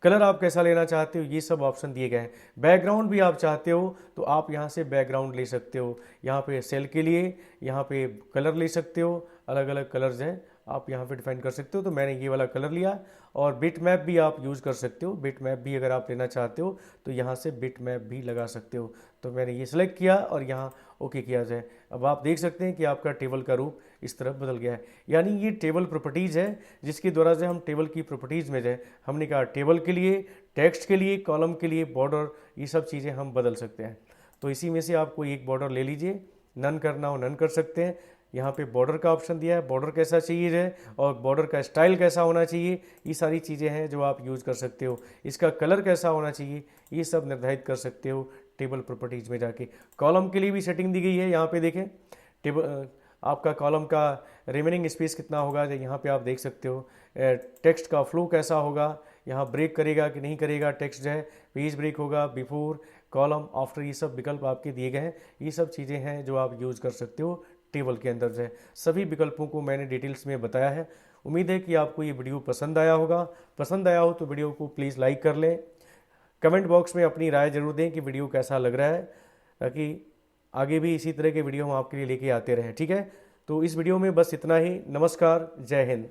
कलर आप कैसा लेना चाहते हो ये सब ऑप्शन दिए गए हैं। बैकग्राउंड भी आप चाहते हो तो आप यहाँ से बैकग्राउंड ले सकते हो। यहाँ पे सेल के लिए यहाँ पे कलर ले सकते हो, अलग अलग कलर्स हैं आप यहाँ पे डिफाइन कर सकते हो। तो मैंने ये वाला कलर लिया। और बिट मैप भी आप यूज़ कर सकते हो, बिट मैप भी अगर आप लेना चाहते हो तो यहाँ से बिट मैप भी लगा सकते हो। तो मैंने ये सिलेक्ट किया और यहाँ ओके किया जाए। अब आप देख सकते हैं कि आपका टेबल का रूप इस तरफ बदल गया है। यानी ये टेबल प्रॉपर्टीज़ है जिसके द्वारा से हम टेबल की प्रॉपर्टीज़ में जो हमने कहा टेबल के लिए, टेक्स्ट के लिए, कॉलम के लिए, बॉर्डर, ये सब चीज़ें हम बदल सकते हैं। तो इसी में से आपको एक बॉर्डर ले लीजिए, नन करना हो नन कर सकते हैं। यहाँ पे बॉर्डर का ऑप्शन दिया है, बॉर्डर कैसा चाहिए है और बॉर्डर का स्टाइल कैसा होना चाहिए, ये सारी चीज़ें हैं जो आप यूज़ कर सकते हो। इसका कलर कैसा होना चाहिए ये सब निर्धारित कर सकते हो टेबल प्रॉपर्टीज़ में जाके। कॉलम के लिए भी सेटिंग दी गई है, यहाँ पे देखें टेबल आपका कॉलम का रिमेनिंग स्पेस कितना होगा यहाँ पे आप देख सकते हो। टेक्स्ट का फ्लो कैसा होगा, यहाँ ब्रेक करेगा कि नहीं करेगा, टेक्स्ट जो है पेज ब्रेक होगा, बिफोर, कॉलम, आफ्टर, ये सब विकल्प आपके दिए गए हैं। ये सब चीज़ें हैं जो आप यूज़ कर सकते हो टेबल के अंदर से। सभी विकल्पों को मैंने डिटेल्स में बताया है। उम्मीद है कि आपको ये वीडियो पसंद आया होगा। पसंद आया हो तो वीडियो को प्लीज़ लाइक कर लें। कमेंट बॉक्स में अपनी राय जरूर दें कि वीडियो कैसा लग रहा है, ताकि आगे भी इसी तरह के वीडियो हम आपके लिए लेके आते रहें। ठीक है, तो इस वीडियो में बस इतना ही। नमस्कार, जय हिंद।